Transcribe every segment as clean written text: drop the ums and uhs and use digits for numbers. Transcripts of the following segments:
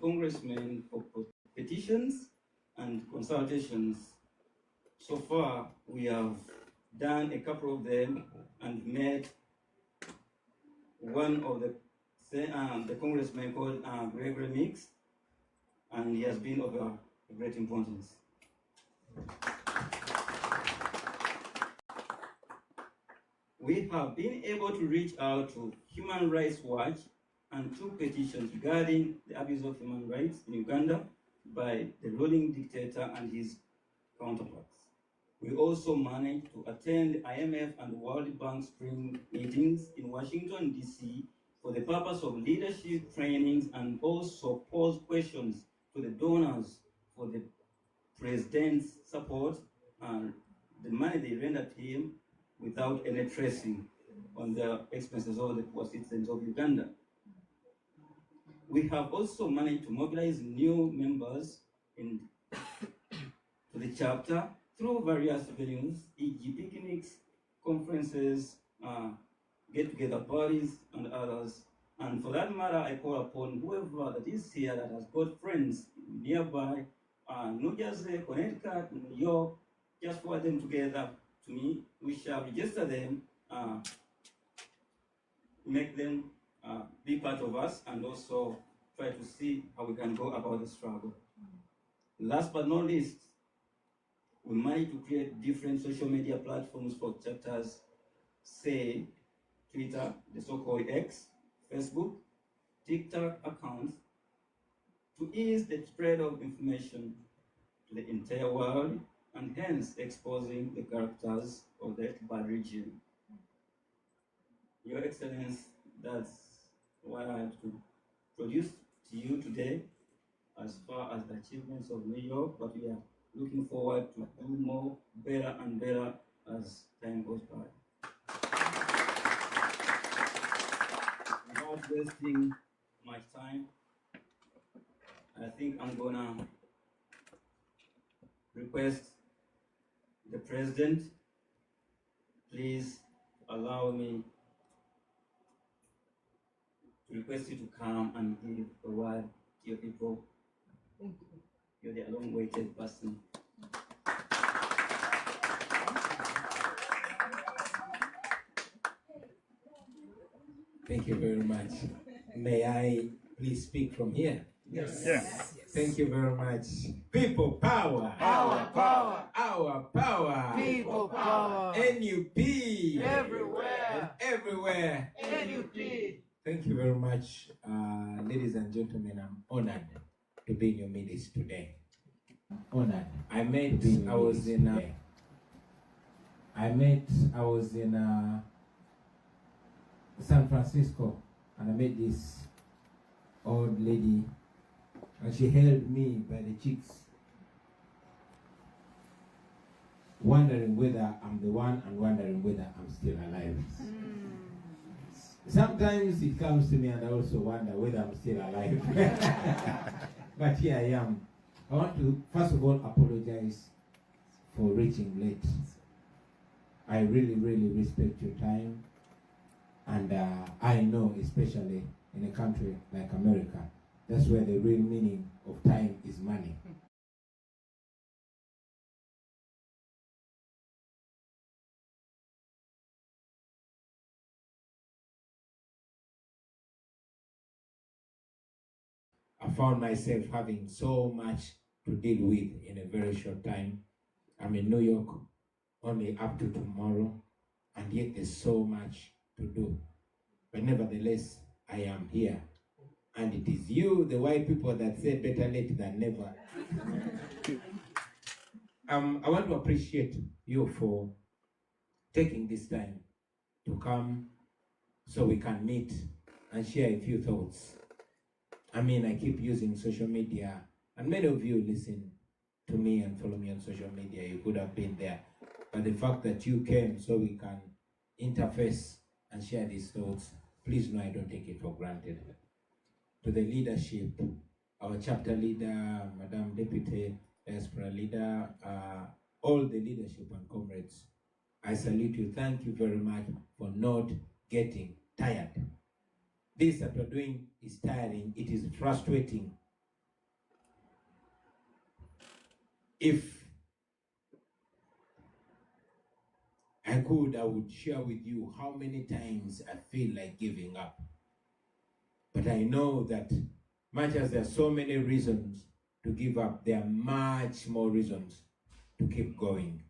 congressmen for petitions and consultations. So far, we have done a couple of them and met one of the congressmen called Gregory Mix, and he has been of great importance. We have been able to reach out to Human Rights Watch and 2 petitions regarding the abuse of human rights in Uganda by the ruling dictator and his counterparts. We also managed to attend the IMF and World Bank spring meetings in Washington, D.C. for the purpose of leadership trainings and also pose questions to the donors for the president's support and the money they rendered him without any tracing on the expenses of the poor citizens of Uganda. We have also managed to mobilize new members to the chapter through various venues, e.g. picnics, conferences, get-together parties, and others. And for that matter, I call upon whoever that is here that has got friends nearby, New Jersey, Connecticut, New York, just forward them together to me. We shall register them, make them be part of us, and also try to see how we can go about the struggle. Last but not least, we managed to create different social media platforms for chapters, say Twitter, the so-called X, Facebook, TikTok accounts, to ease the spread of information to the entire world and hence exposing the characters of the bad regime. Your Excellency, that's what I have to produce to you today as far as the achievements of New York, but we are looking forward to do more, better and better as time goes by. Without wasting much time, I think I'm gonna request the President, please allow me to request you to come and give a word to your people. Thank you. You're the long-awaited person. Thank you very much. May I please speak from here? Yes. Yes. Thank you very much. People power. Our power. Our power. People power. NUP. Everywhere. Everywhere. NUP. Thank you very much, ladies and gentlemen. I'm honored to be in your midst today. Honored. I was in San Francisco, and I met this old lady, and she held me by the cheeks, wondering whether I'm the one and wondering whether I'm still alive. Sometimes it comes to me and I also wonder whether I'm still alive. But here I am. I want to first of all apologize for reaching late. I really, really respect your time. And I know, especially in a country like America, that's where the real meaning of time is money. I found myself having so much to deal with in a very short time. I'm in New York only up to tomorrow, and yet there's so much to do. But nevertheless, I am here. And it is you, the white people, that say better late than never. I want to appreciate you for taking this time to come so we can meet and share a few thoughts. I mean, I keep using social media, and many of you listen to me and follow me on social media. You could have been there. But the fact that you came so we can interface and share these thoughts, please know I don't take it for granted. To the leadership, our chapter leader, Madam Deputy, Diaspora leader, all the leadership and comrades, I salute you. Thank you very much for not getting tired. This that we're doing is tiring. It is frustrating. If I could, I would share with you how many times I feel like giving up. But I know that much as there are so many reasons to give up, there are much more reasons to keep going.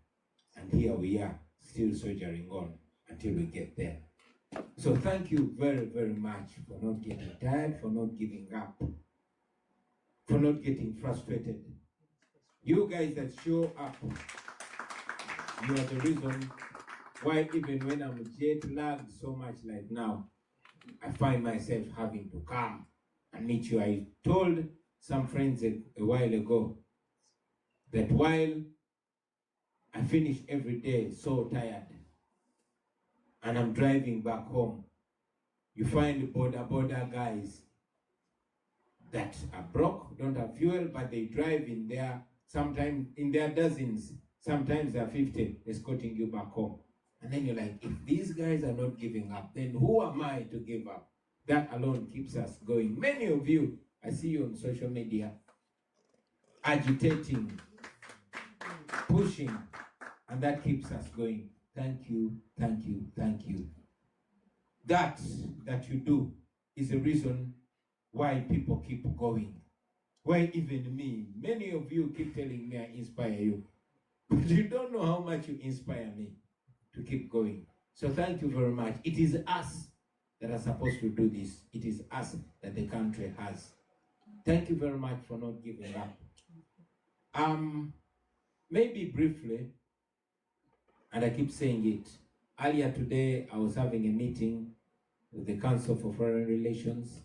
And here we are, still soldiering on until we get there. So thank you very, very much for not getting tired, for not giving up, for not getting frustrated. You guys that show up, you are the reason why even when I'm jet lagged so much like now, I find myself having to come and meet you. I told some friends a while ago that while I finish every day so tired and I'm driving back home, you find border guys that are broke, don't have fuel, but they drive in there, sometimes in their dozens, sometimes they're 50, escorting you back home. And then you're like, if these guys are not giving up, then who am I to give up? That alone keeps us going. Many of you, I see you on social media, agitating, pushing, and that keeps us going. Thank you, thank you, thank you. That you do is the reason why people keep going. Why even me, many of you keep telling me I inspire you, but you don't know how much you inspire me to keep going. So thank you very much. It is us that are supposed to do this. It is us that the country has. Thank you very much for not giving up. Maybe briefly, and I keep saying it, earlier today I was having a meeting with the Council for Foreign Relations,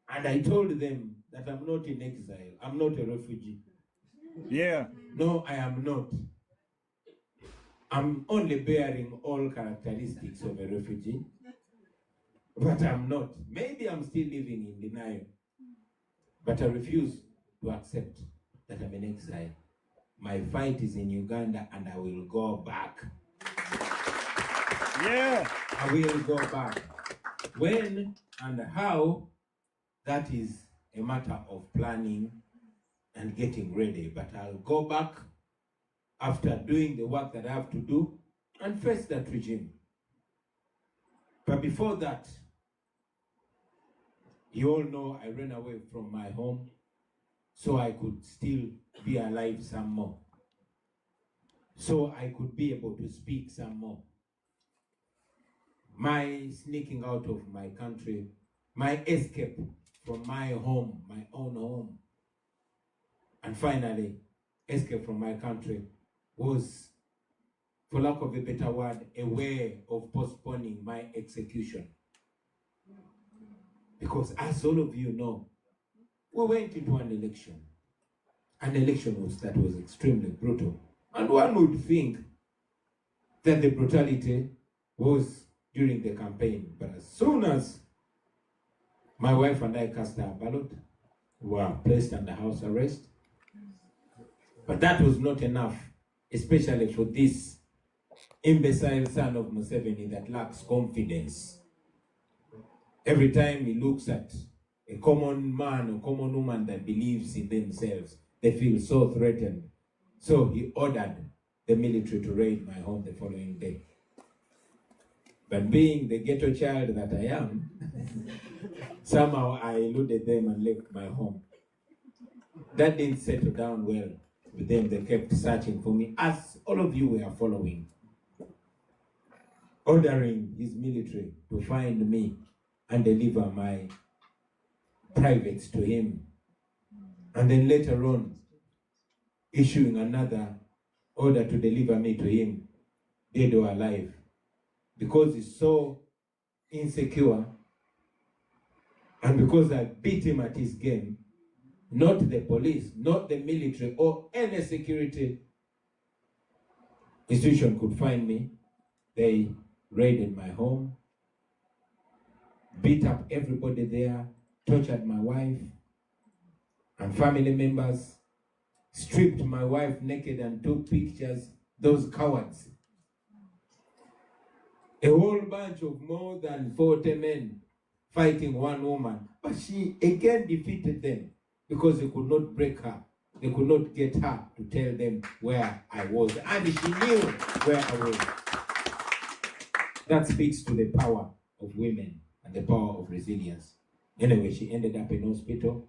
and I told them that I'm not in exile. I'm not a refugee. Yeah. No, I am not. I'm only bearing all characteristics of a refugee, but I'm not. Maybe I'm still living in denial, but I refuse to accept that I'm in exile. My fight is in Uganda and I will go back. Yeah. I will go back. When and how, that is a matter of planning and getting ready. But I'll go back after doing the work that I have to do and face that regime. But before that, you all know I ran away from my home so I could still be alive some more. So I could be able to speak some more. My sneaking out of my country, my escape from my home, my own home, and finally, escape from my country was, for lack of a better word, a way of postponing my execution. Because as all of you know, we went into an election. An election that was extremely brutal. And one would think that the brutality was during the campaign. But as soon as my wife and I cast our ballot, we were placed under house arrest. But that was not enough, especially for this imbecile son of Museveni that lacks confidence. Every time he looks at a common man or common woman that believes in themselves, they feel so threatened. So he ordered the military to raid my home the following day. But being the ghetto child that I am, somehow I eluded them and left my home. That didn't settle down well with them. They kept searching for me, as all of you were following, ordering his military to find me and deliver my privates to him. And then later on, issuing another order to deliver me to him, dead or alive. Because he's so insecure, and because I beat him at his game, not the police, not the military, or any security institution could find me. They raided my home, beat up everybody there, tortured my wife and family members, stripped my wife naked and took pictures. Those cowards. A whole bunch of more than 40 men fighting one woman. But she again defeated them. because they could not break her. They could not get her to tell them where I was. And she knew where I was. That speaks to the power of women and the power of resilience. Anyway, she ended up in hospital.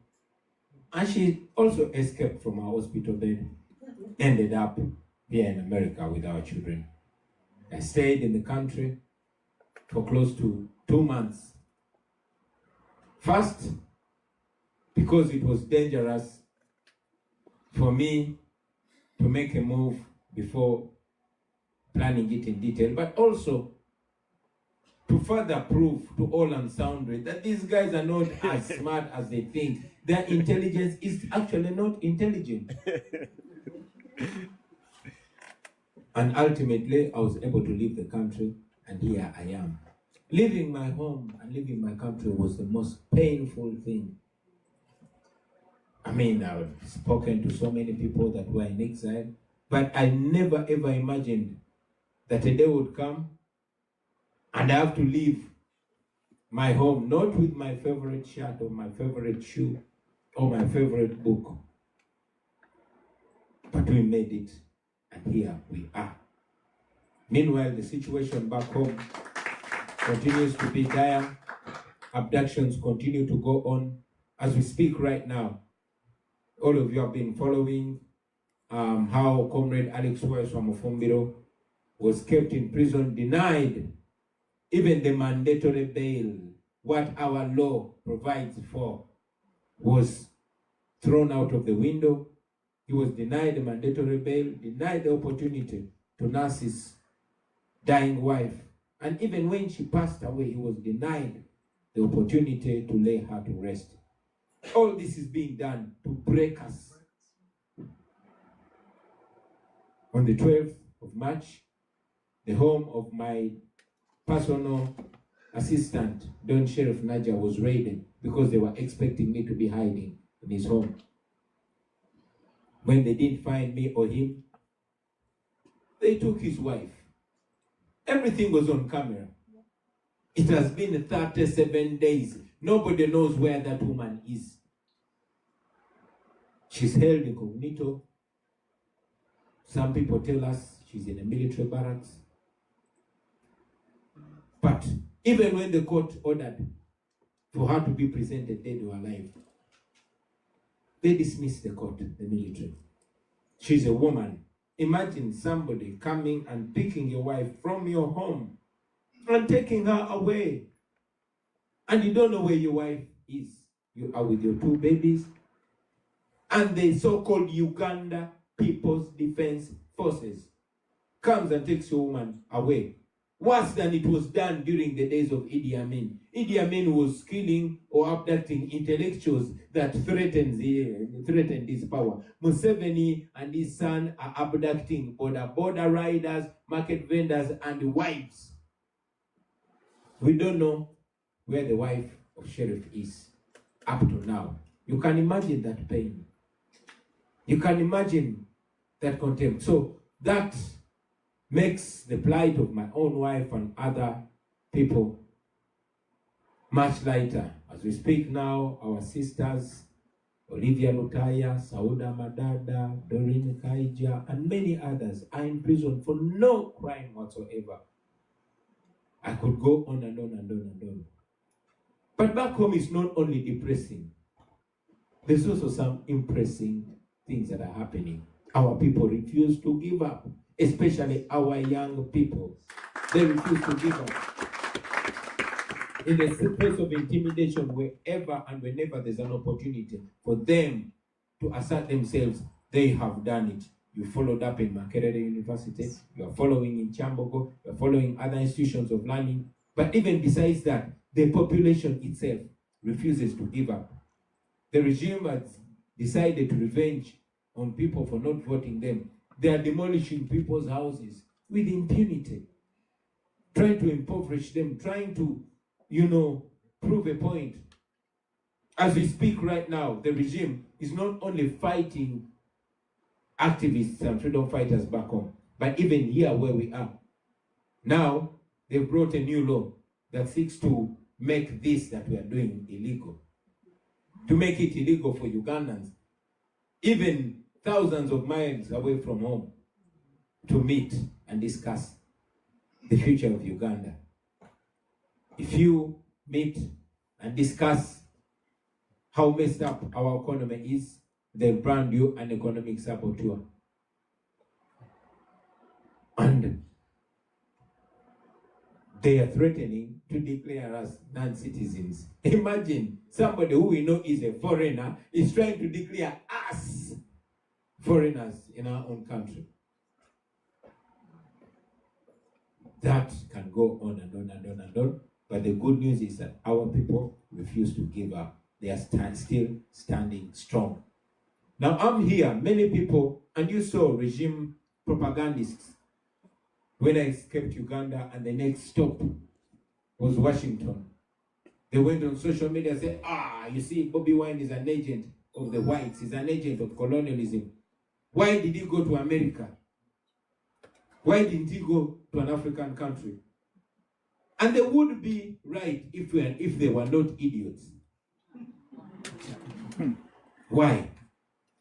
And she also escaped from our hospital bed, ended up here in America with our children. I stayed in the country for close to 2 months. First, because it was dangerous for me to make a move before planning it in detail, but also to further prove to all and sundry that these guys are not as smart as they think. Their intelligence is actually not intelligent. And ultimately, I was able to leave the country, and here I am. Leaving my home and leaving my country was the most painful thing. I mean, I've spoken to so many people that were in exile, but I never ever imagined that a day would come and I have to leave my home, not with my favorite shirt or my favorite shoe or my favorite book. But we made it, and here we are. Meanwhile, the situation back home continues to be dire. Abductions continue to go on. As we speak right now, all of you have been following how Comrade Alex West from Ofumbiro was kept in prison, denied even the mandatory bail, what our law provides for, was thrown out of the window. He was denied the mandatory bail, denied the opportunity to nurse his dying wife. And even when she passed away, he was denied the opportunity to lay her to rest. All this is being done to break us. On the 12th of March, the home of my personal assistant, Don Sheriff Naja, was raided because they were expecting me to be hiding in his home. When they didn't find me or him, they took his wife. Everything was on camera. It has been 37 days. Nobody knows where that woman is. She's held incognito. Some people tell us she's in a military barracks. But even when the court ordered for her to be presented dead or alive, they dismissed the court, the military. She's a woman. Imagine somebody coming and picking your wife from your home and taking her away. And you don't know where your wife is. You are with your 2 babies. And the so-called Uganda People's Defense Forces comes and takes your woman away. Worse than it was done during the days of Idi Amin. Idi Amin was killing or abducting intellectuals that threatened his power. Museveni and his son are abducting border riders, market vendors, and wives. We don't know where the wife of Sheriff is up to now. You can imagine that pain. You can imagine that contempt. So that makes the plight of my own wife and other people much lighter. As we speak now, our sisters, Olivia Lutaya, Sauda Madada, Doreen Kaija, and many others are in prison for no crime whatsoever. I could go on and on and on and on. But back home is not only depressing. There's also some impressing things that are happening. Our people refuse to give up, especially our young people. They refuse to give up. In the face of intimidation, wherever and whenever there's an opportunity for them to assert themselves, they have done it. You followed up in Makerere University, you are following in Chambogo, you are following other institutions of learning. But even besides that, the population itself refuses to give up. The regime has decided to revenge on people for not voting them. They are demolishing people's houses with impunity, trying to impoverish them, trying to, prove a point. As we speak right now, the regime is not only fighting activists and freedom fighters back home, but even here where we are. Now, they've brought a new law that seeks to make this that we are doing illegal. to make it illegal for Ugandans, even thousands of miles away from home, to meet and discuss the future of Uganda. If you meet and discuss how messed up our economy is, they'll brand you an economic saboteur. And they are threatening to declare us non-citizens. Imagine somebody who we know is a foreigner is trying to declare us foreigners in our own country. That can go on and on and on and on. But the good news is that our people refuse to give up. They are still standing strong. Now I'm here, many people, and you saw regime propagandists when I escaped Uganda, and the next stop was Washington. They went on social media and said, you see, Bobi Wine is an agent of the whites, he's an agent of colonialism. Why did he go to America? Why didn't he go to an African country? And they would be right if they were not idiots. Why?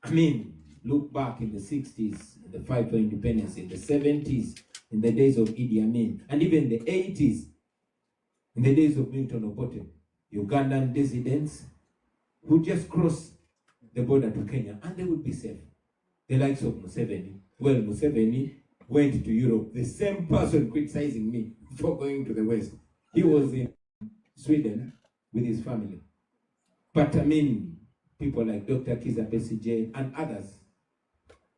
I mean, look back in the 60s, in the fight for independence, in the 70s, in the days of Idi Amin, and even the 80s, in the days of Milton Obote, Ugandan dissidents would just cross the border to Kenya and they would be safe. The likes of Museveni. Well, Museveni went to Europe, the same person criticizing me for going to the West. He was in Sweden with his family. But I mean, people like Dr. Kiza Besigye and others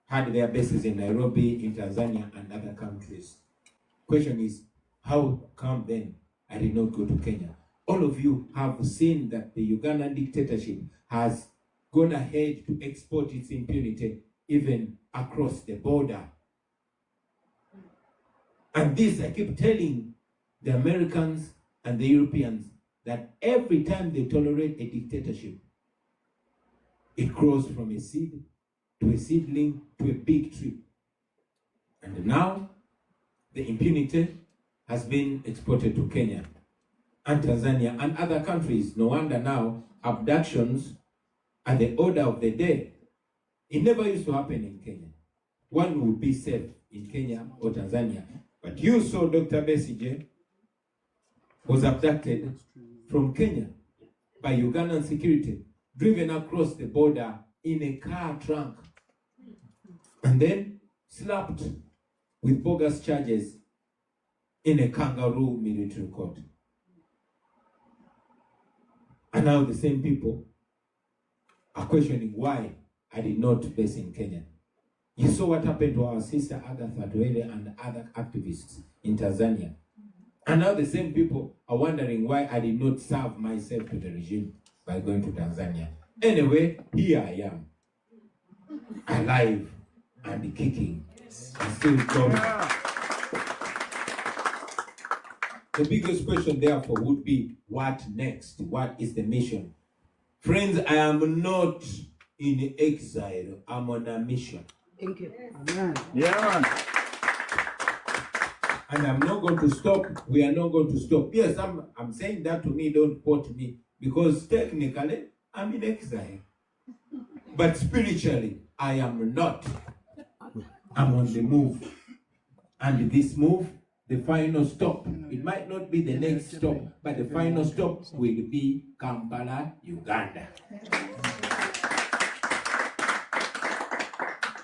had their bases in Nairobi, in Tanzania, and other countries. Question is, how come then I did not go to Kenya? All of you have seen that the Ugandan dictatorship has gone ahead to export its impunity even across the border. And this, I keep telling the Americans and the Europeans that every time they tolerate a dictatorship, it grows from a seed to a seedling to a big tree. And now, the impunity has been exported to Kenya and Tanzania and other countries. No wonder now abductions are the order of the day. It never used to happen in Kenya. One would be safe in Kenya or Tanzania. But you saw Dr. Besigye was abducted from Kenya by Ugandan security, driven across the border in a car trunk, and then slapped with bogus charges in a kangaroo military court. And now the same people are questioning why I did not base in Kenya. You saw what happened to our sister Agatha Dwele and other activists in Tanzania. And now the same people are wondering why I did not serve myself to the regime by going to Tanzania. Anyway, here I am, alive and kicking, and still going. The biggest question therefore would be, what next? What is the mission? Friends, I am not in exile, I'm on a mission. Thank you. Amen. Yeah. And I'm not going to stop. We are not going to stop. Yes, I'm saying that to me, don't quote me, because technically I'm in exile. But spiritually, I am not. I'm on the move. And this move, the final stop, it might not be the next stop, but the final stop will be Kampala, Uganda.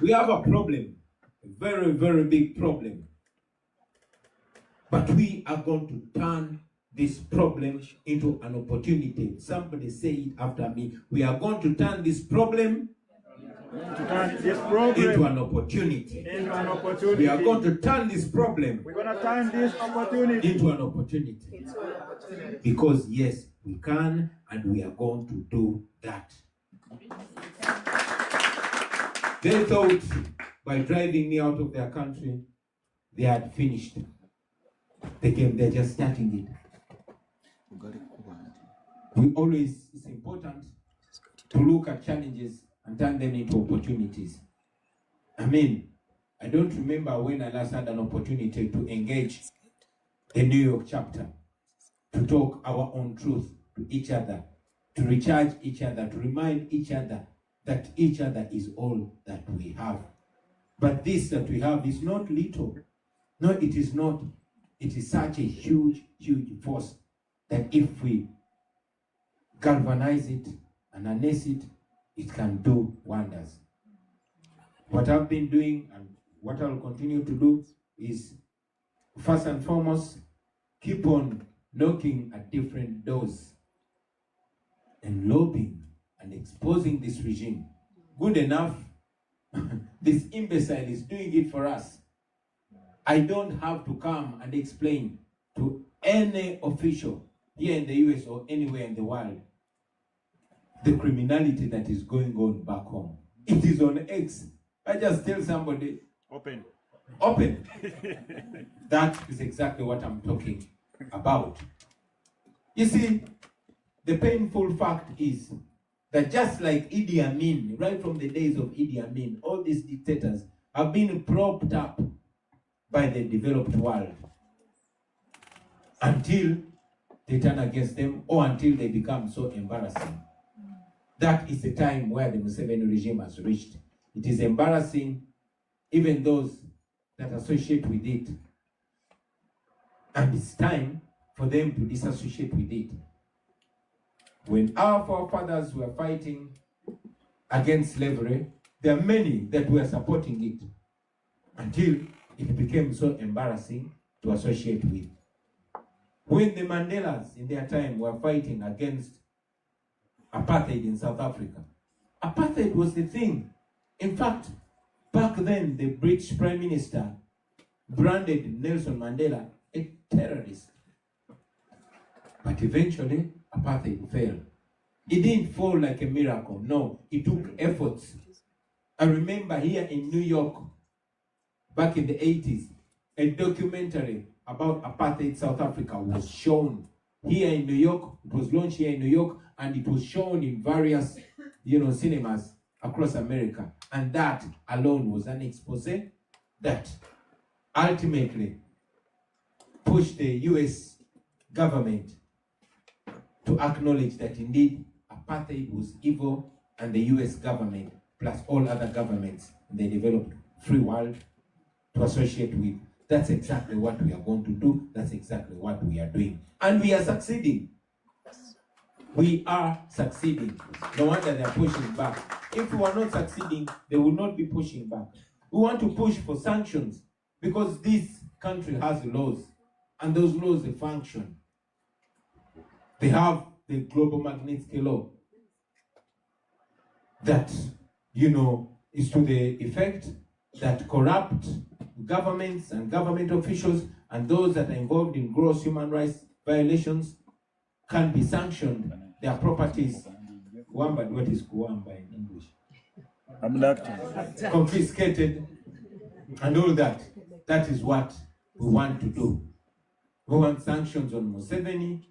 We have a problem, a very, very big problem. But we are going to turn this problem into an opportunity. Somebody say it after me. We are going to turn this problem into an opportunity. We are going to turn this problem into an opportunity. Because yes, we can, and we are going to do that. They thought by driving me out of their country, they had finished the game. They're just starting it. It's important to look at challenges and turn them into opportunities. I mean, I don't remember when I last had an opportunity to engage the New York chapter, to talk our own truth to each other. to recharge each other, to remind each other that each other is all that we have. But this that we have is not little. No, it is not. It is such a huge, huge force that if we galvanize it and harness it, it can do wonders. What I've been doing and what I'll continue to do is, first and foremost, keep on knocking at different doors and lobbying and exposing this regime. Good enough, this imbecile is doing it for us. I don't have to come and explain to any official here in the US or anywhere in the world the criminality that is going on back home. It is on X. I just tell somebody, Open. open. That is exactly what I'm talking about. You see, the painful fact is that just like Idi Amin, right from the days of Idi Amin, all these dictators have been propped up by the developed world until they turn against them or until they become so embarrassing. That is the time where the Museveni regime has reached. It is embarrassing, even those that associate with it. And it's time for them to disassociate with it. When our forefathers were fighting against slavery, there are many that were supporting it until it became so embarrassing to associate with. When the Mandelas in their time were fighting against apartheid in South Africa, apartheid was the thing. In fact, back then, the British Prime Minister branded Nelson Mandela a terrorist. But eventually, apartheid fell. It didn't fall like a miracle. No, it took efforts. I remember here in New York, back in the 80s, a documentary about apartheid South Africa was shown here in New York. It was launched here in New York, and it was shown in various, cinemas across America. And that alone was an expose that ultimately pushed the US government to acknowledge that indeed apartheid was evil, and the US government, plus all other governments in the developed free world, to associate with. That's exactly what we are going to do. That's exactly what we are doing. And we are succeeding. We are succeeding. No wonder they are pushing back. If we are not succeeding, they will not be pushing back. We want to push for sanctions because this country has laws, and those laws, they function. They have the global Magnitsky law that, is to the effect that corrupt governments and government officials and those that are involved in gross human rights violations can be sanctioned. Their properties, kuamba, what is kuamba in English? Abducted. Confiscated and all that. That is what we want to do. We want sanctions on Museveni,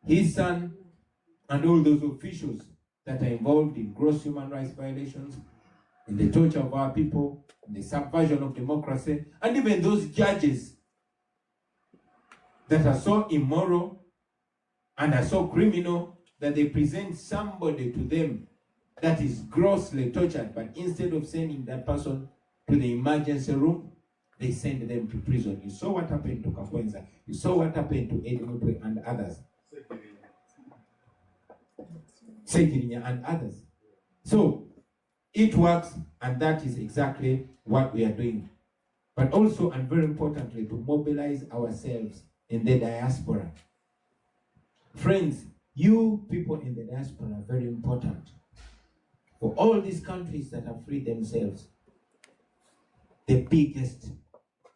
his son, and all those officials that are involved in gross human rights violations, in the torture of our people, in the subversion of democracy, and even those judges that are so immoral and are so criminal that they present somebody to them that is grossly tortured, but instead of sending that person to the emergency room, they send them to prison. You saw what happened to Kakwenza. You saw what happened to Edmutwe and others. Segirinya and others. So, it works, and that is exactly what we are doing. But also, and very importantly, to mobilize ourselves in the diaspora. Friends, you people in the diaspora are very important. For all these countries that have freed themselves, the biggest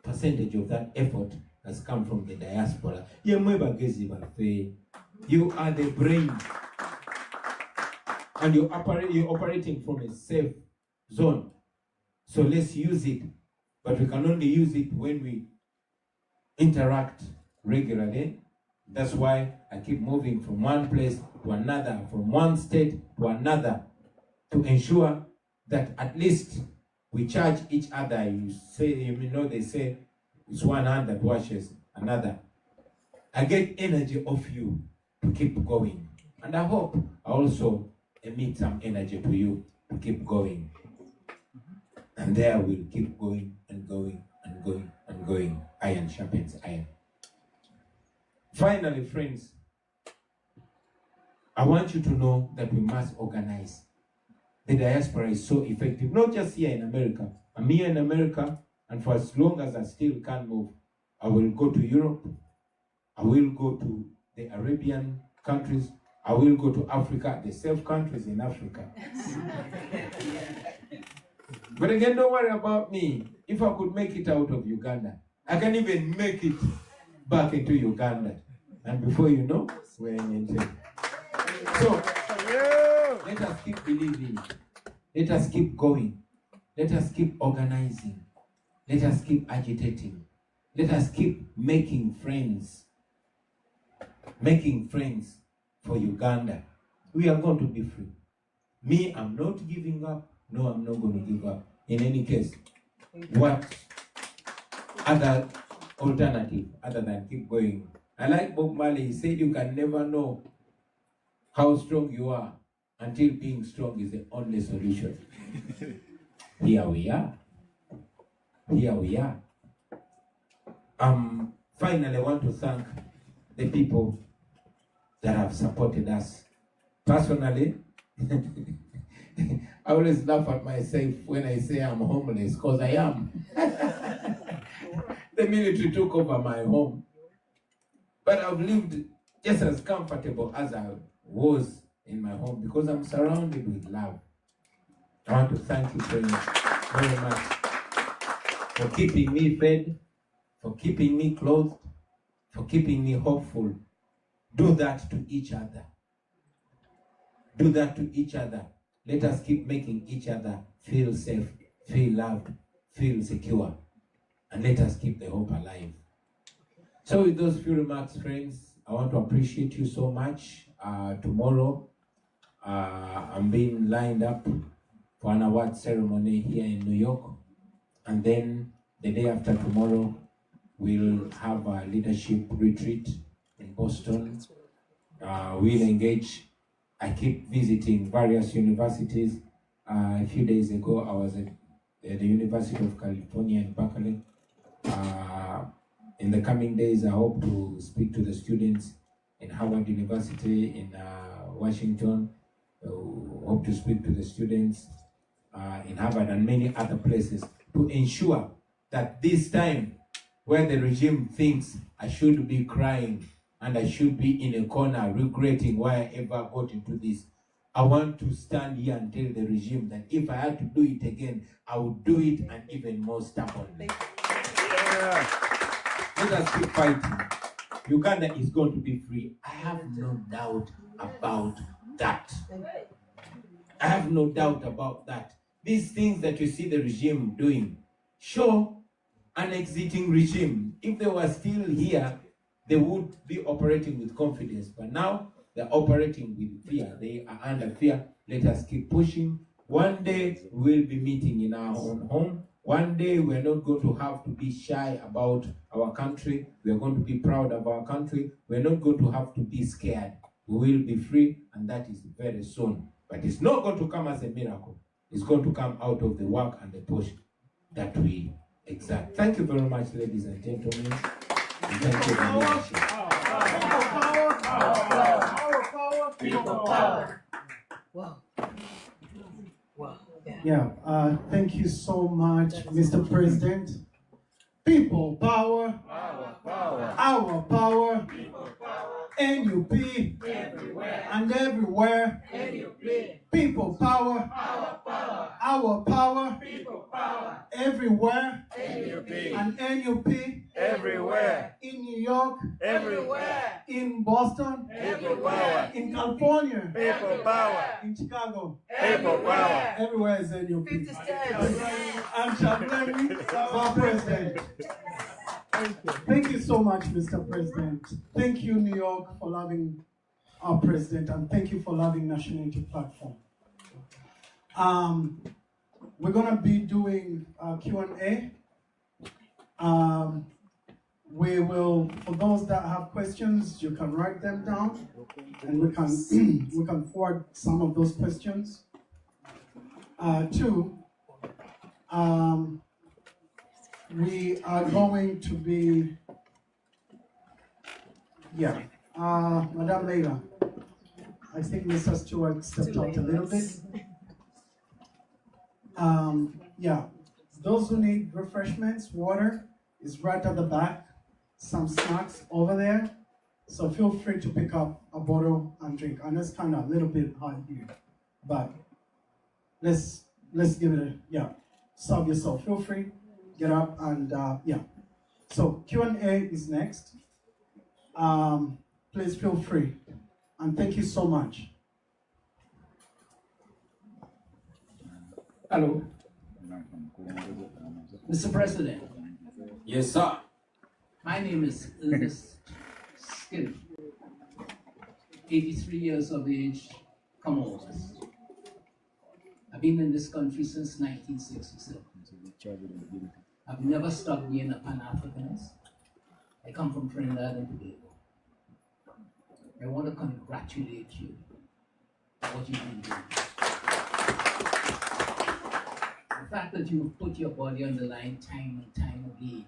percentage of that effort has come from the diaspora. You are the brain. And you're operating from a safe zone. So let's use it. But we can only use it when we interact regularly. That's why I keep moving from one place to another, from one state to another, to ensure that at least we charge each other. They say it's one hand that washes another. I get energy off you to keep going. And I hope I also emit some energy to you to keep going. And there we'll keep going and going and going and going. Iron sharpens iron. Finally, friends, I want you to know that we must organize. The diaspora is so effective, not just here in America. I'm here in America, and for as long as I still can't move, I will go to Europe, I will go to the Arabian countries, I will go to Africa, the safe countries in Africa. But again, don't worry about me. If I could make it out of Uganda, I can even make it back into Uganda. And before you know, we're in Uganda. So, let us keep believing. Let us keep going. Let us keep organizing. Let us keep agitating. Let us keep making friends. Making friends for Uganda. We are going to be free. Me, I'm not giving up. No, I'm not going to give up. In any case, what other alternative other than keep going? I like Bob Marley. He said you can never know how strong you are until being strong is the only solution. Here we are. Here we are. Finally, I want to thank the people that have supported us. Personally, I always laugh at myself when I say I'm homeless, because I am. The military took over my home. But I've lived just as comfortable as I was in my home because I'm surrounded with love. I want to thank you very much for keeping me fed, for keeping me clothed, for keeping me hopeful. Do that to each other. Do that to each other. Let us keep making each other feel safe, feel loved, feel secure. And let us keep the hope alive. So with those few remarks, friends, I want to appreciate you so much. Tomorrow, I'm being lined up for an award ceremony here in New York. And then the day after tomorrow, we'll have a leadership retreat in Boston. We'll engage. I keep visiting various universities. A few days ago, I was at the University of California in Berkeley. In the coming days, I hope to speak to the students in Howard University in Washington. Hope to speak to the students in Harvard and many other places to ensure that this time, where the regime thinks I should be crying and I should be in a corner regretting why I ever got into this, I want to stand here and tell the regime that if I had to do it again, I would do it and even more stubbornly. Yeah. Let us keep fighting. Uganda is going to be free. I have no doubt about that. I have no doubt about that. These things that you see the regime doing show an exiting regime. If they were still here, they would be operating with confidence. But now they're operating with fear. They are under fear. Let us keep pushing. One day we'll be meeting in our own home. One day we're not going to have to be shy about our country. We're going to be proud of our country. We're not going to have to be scared. We will be free, and that is very soon. But it's not going to come as a miracle. It's going to come out of the work and the push that we exert. Thank you very much, ladies and gentlemen. And thank you for the leadership. People power. Wow. Wow. Yeah, thank you so much, Mr. President. People power, our power, People power. NUP, Everywhere. and everywhere. NUP. People power, Our power. our power, People power. everywhere. NUP. And NUP Everywhere. in New York, Everywhere. in Boston, People power. in California, People power. in Chicago. People power. Everywhere is NUP. 50 states. I'm Chaplain, our president. Thank you so much, Mr. President. Thank you, New York, for loving our president, and thank you for loving National Unity Platform. We're gonna be doing Q&A. We will, for those that have questions, you can write them down, and we can we can forward some of those questions. Two, we are going to be, Madam Leila, I think Mr. Stewart stepped out a little bit. Those who need refreshments, water is right at the back, some snacks over there. So feel free to pick up a bottle and drink. And it's kind of a little bit hot here, but let's give it serve yourself. Feel free, get up and So Q&A is next. Please feel free, and thank you so much. Hello. Mr. President. Yes, sir. My name is Ernest Skinner, 83 years of age, Commonwealth. I've been in this country since 1967. I've never stopped being a Pan-Africanist. I come from Trinidad and Tobago. I want to congratulate you for what you've been doing. The fact that you've put your body on the line time and time again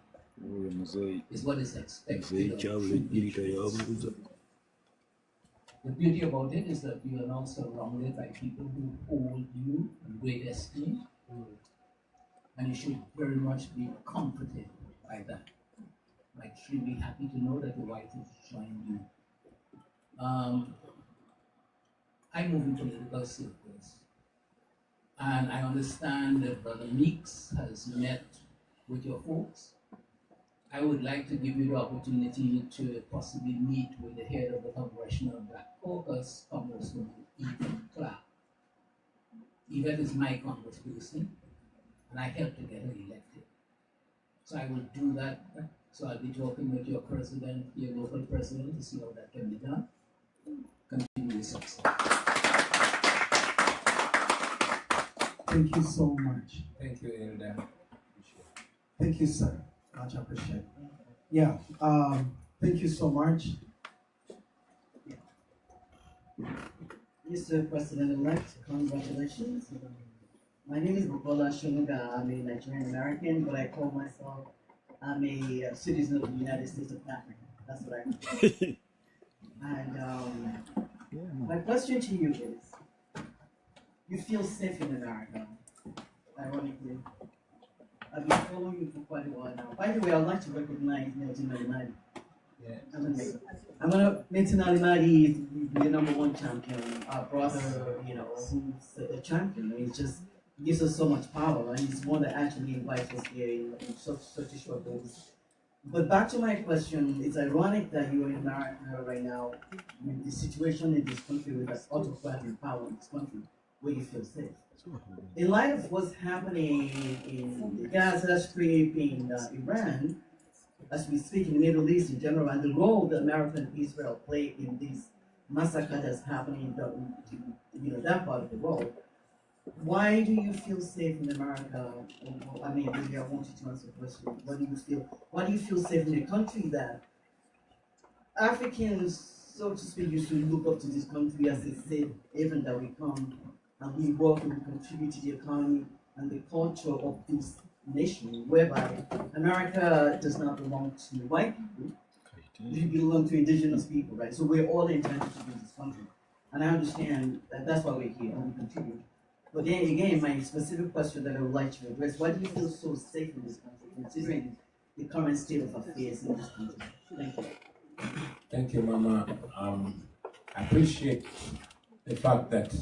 is what is expected of you. The beauty about it is that you are now surrounded by people who hold you in great esteem, and you should very much be comforted by that. I'm extremely happy to know that your wife has joined you. I move in political circles, and I understand that Brother Meeks has met with your folks. I would like to give you the opportunity to possibly meet with the head of the Congressional Black Caucus, Congresswoman Yvette Clark. Yvette is my congressperson, and I helped to get her elected. So I will do that. So I'll be talking with your president, your local president, to see how that can be done. Continue success. Thank you so much. Thank you, Elder. Thank you, sir. Much appreciated. Thank you so much. Mr. President-elect, congratulations. My name is Bukola Shonuga. I'm a Nigerian American, but I call myself, I'm a citizen of the United States of Africa. That's what I am. And my question to you is, you feel safe in America, ironically. I've been following you for quite a while now. By the way, I'd like to recognize Milton Alimadi. Milton Alimadi is the #1 champion. Our brother, who's a champion. It just gives us so much power, and he's one that actually invites us here in such a short notice. But back to my question, it's ironic that you're in America right now with the situation in this country with an autocratic power in this country, where you feel safe. In light of what's happening in the Gaza Strip, in Iran, as we speak in the Middle East in general, and the role that America and Israel play in this massacre that's happening in that part of the world, why do you feel safe in America? I mean, really, I want you to answer the question. Why do you feel safe in a country that Africans, so to speak, used to look up to this country as a safe haven that we come and we work and we contribute to the economy and the culture of this nation, whereby America does not belong to white people, it belongs to indigenous people, right? So we're all entitled to be in this country. And I understand that that's why we're here and we contribute. But then again, my specific question that I would like to address, why do you feel so safe in this country, considering the current state of affairs in this country? Thank you. Thank you, Mama. I appreciate the fact that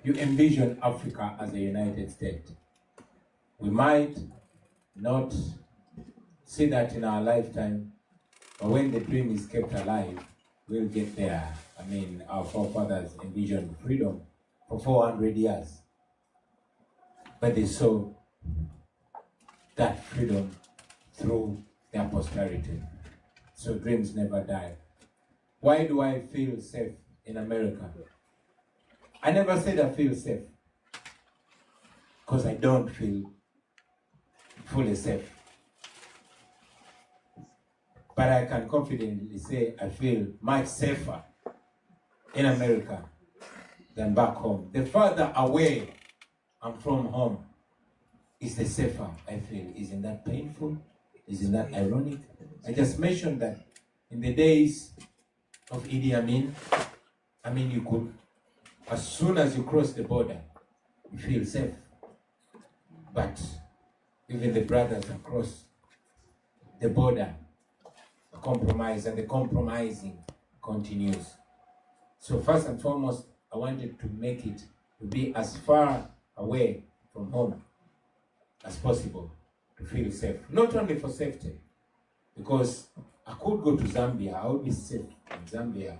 you envision Africa as a United States. We might not see that in our lifetime, but when the dream is kept alive, we'll get there. I mean, our forefathers envisioned freedom for 400 years, but they saw that freedom through their posterity. So dreams never die. Why do I feel safe in America? I never said I feel safe, because I don't feel fully safe. But I can confidently say I feel much safer in America than back home. The further away I'm from home, is the safer I feel. Isn't that painful? Isn't that ironic? I just mentioned that in the days of Idi Amin, you could, as soon as you cross the border, you feel safe. But even the brothers across the border compromise, and the compromising continues. So first and foremost, I wanted to make it to be as far away from home as possible to feel safe. Not only for safety, because I could go to Zambia, I would be safe in Zambia.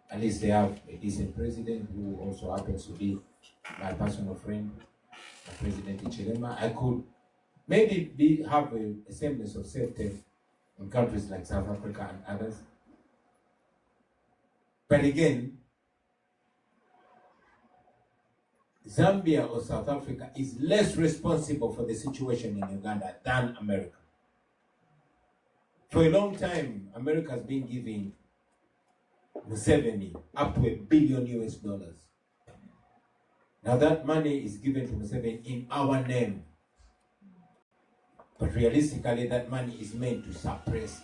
At least they have a decent president who also happens to be my personal friend, President Ichilema. I could maybe have a semblance of safety in countries like South Africa and others. But again, Zambia or South Africa is less responsible for the situation in Uganda than America. For a long time, America has been giving Museveni up to $1 billion US. Now that money is given to Museveni in our name. But realistically, that money is meant to suppress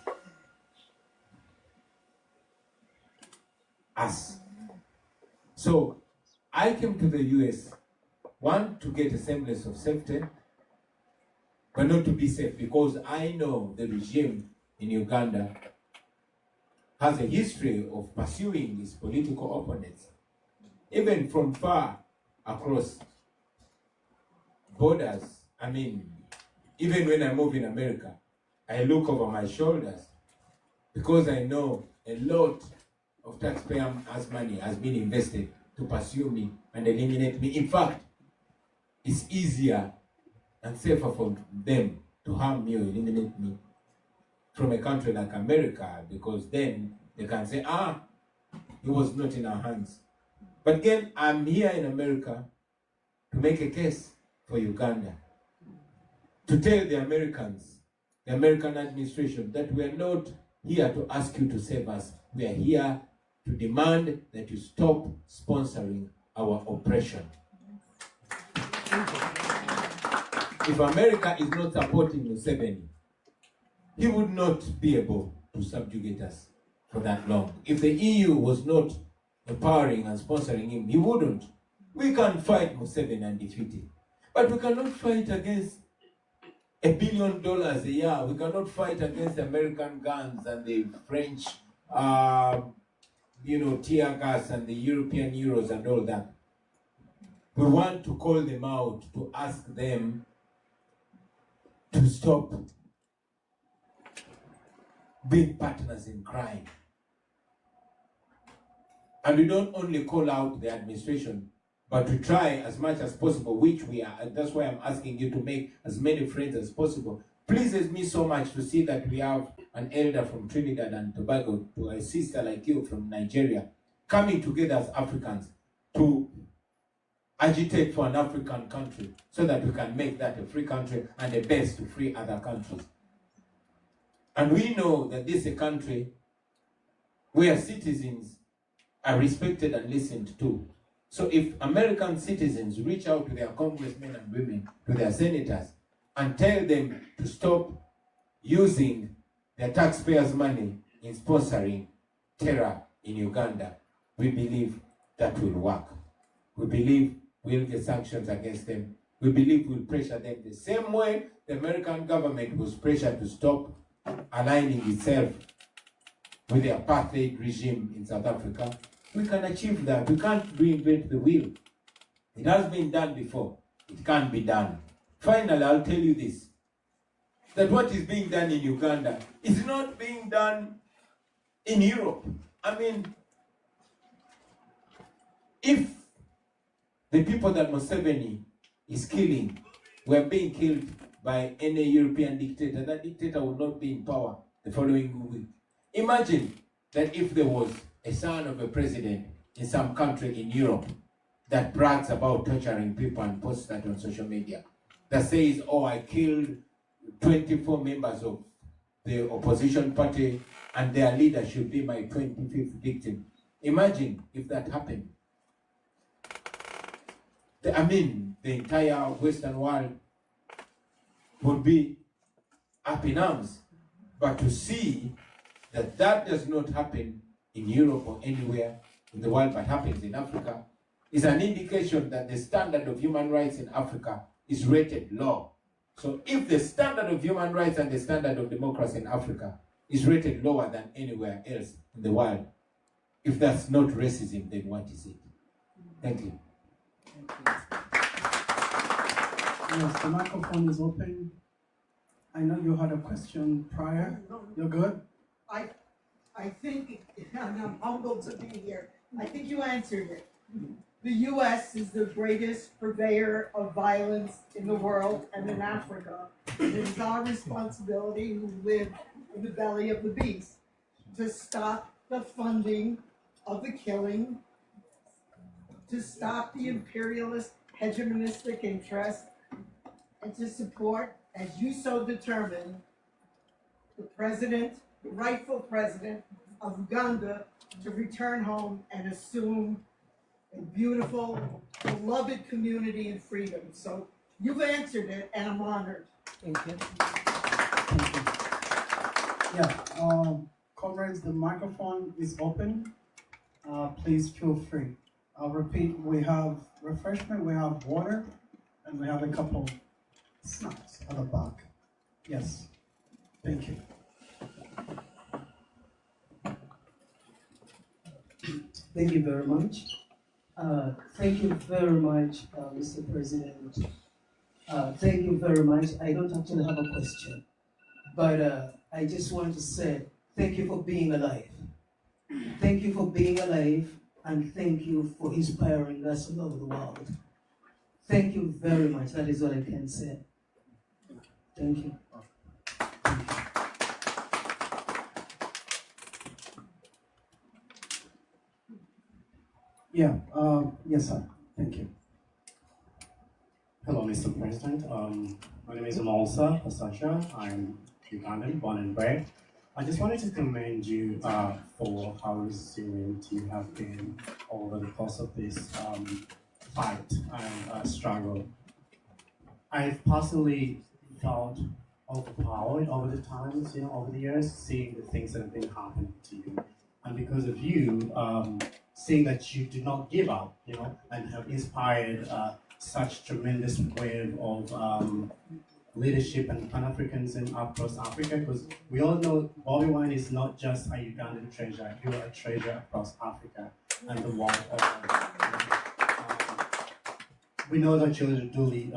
us. So I came to the US, one, to get a semblance of safety, but not to be safe, because I know the regime in Uganda has a history of pursuing its political opponents, even from far across borders. Even when I move in America, I look over my shoulders because I know a lot of taxpayers' money has been invested to pursue me and eliminate me. In fact, it's easier and safer for them to harm me or eliminate me from a country like America, because then they can say, it was not in our hands. But again, I'm here in America to make a case for Uganda, to tell the Americans, the American administration, that we are not here to ask you to save us. We are here to demand that you stop sponsoring our oppression. If America is not supporting Museveni, he would not be able to subjugate us for that long. If the EU was not empowering and sponsoring him, he wouldn't. We can fight Museveni and defeat him, but we cannot fight against $1 billion a year. We cannot fight against American guns and the French, tear gas and the European euros and all that. We want to call them out, to ask them to stop being partners in crime. And we don't only call out the administration, but to try as much as possible, which we are. And that's why I'm asking you to make as many friends as possible. Pleases me so much to see that we have an elder from Trinidad and Tobago, to a sister like you from Nigeria, coming together as Africans to agitate for an African country, so that we can make that a free country and a base to free other countries. And we know that this is a country where citizens are respected and listened to. So if American citizens reach out to their congressmen and women, to their senators, and tell them to stop using their taxpayers' money in sponsoring terror in Uganda, we believe that will work. We believe we'll get sanctions against them. We believe we'll pressure them the same way the American government was pressured to stop aligning itself with the apartheid regime in South Africa. We can achieve that. We can't reinvent the wheel. It has been done before. It can't be done. Finally, I'll tell you this, that what is being done in Uganda is not being done in Europe. If the people that Museveni is killing were being killed by any European dictator, that dictator would not be in power the following week. Imagine that if there was a son of a president in some country in Europe that brags about torturing people and posts that on social media, that says, I killed 24 members of the opposition party and their leader should be my 25th victim. Imagine if that happened. The entire Western world would be up in arms. But to see that that does not happen in Europe or anywhere in the world but happens in Africa is an indication that the standard of human rights in Africa is rated low. So if the standard of human rights and the standard of democracy in Africa is rated lower than anywhere else in the world, if that's not racism, then what is it? Thank you. Yes, the microphone is open. I know you had a question prior. You're good? I think, and I'm humbled to be here, I think you answered it. The U.S. is the greatest purveyor of violence in the world and in Africa. It is our responsibility who live in the belly of the beast to stop the funding of the killing, to stop the imperialist hegemonistic interest, and to support, as you so determined, the president, the rightful president of Uganda to return home and assume a beautiful, beloved community and freedom. So you've answered it, and I'm honored. Thank you. Thank you. Yeah, comrades, the microphone is open. Please feel free. I'll repeat, we have refreshment, we have water, and we have a couple snacks at the back. Yes, thank you. Thank you very much. Thank you very much, Mr. President. Thank you very much. I don't actually have a question, but I just want to say thank you for being alive. Thank you for being alive, and thank you for inspiring us all over the world. Thank you very much. That is all I can say. Thank you. Yeah, yes, sir. Thank you. Hello, Mr. President. My name is Amalsa Pasasha. I'm Ugandan, born and bred. I just wanted to commend you for how resilient you have been over the course of this fight and struggle. I've personally felt overpowered over the times, over the years, seeing the things that have been happening to you. And because of you, seeing that you do not give up, and have inspired such tremendous wave of leadership and Pan-Africans across Africa, because we all know Bobi Wine is not just a Ugandan treasure, you are a treasure across Africa and the world. We know that you're the duly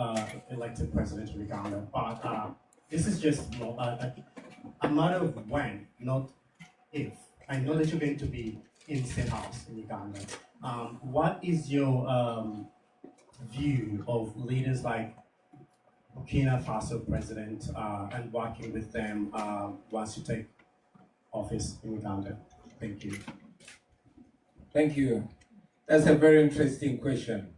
elected president of Uganda, but this is just a matter of when, not if. I know that you're going to be in State House in Uganda. What is your view of leaders like Burkina Faso president and working with them once you take office in Uganda? Thank you. Thank you. That's a very interesting question.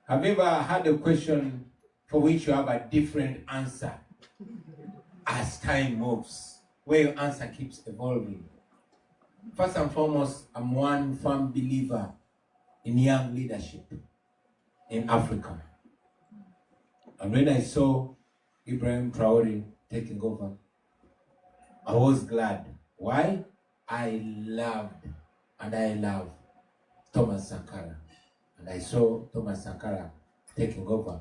Have you ever had a question for which you have a different answer as time moves, where your answer keeps evolving? First and foremost, I'm one firm believer in young leadership in Africa. And when I saw Ibrahim Traore taking over, I was glad. Why? I loved and I love Thomas Sankara. And I saw Thomas Sankara taking over.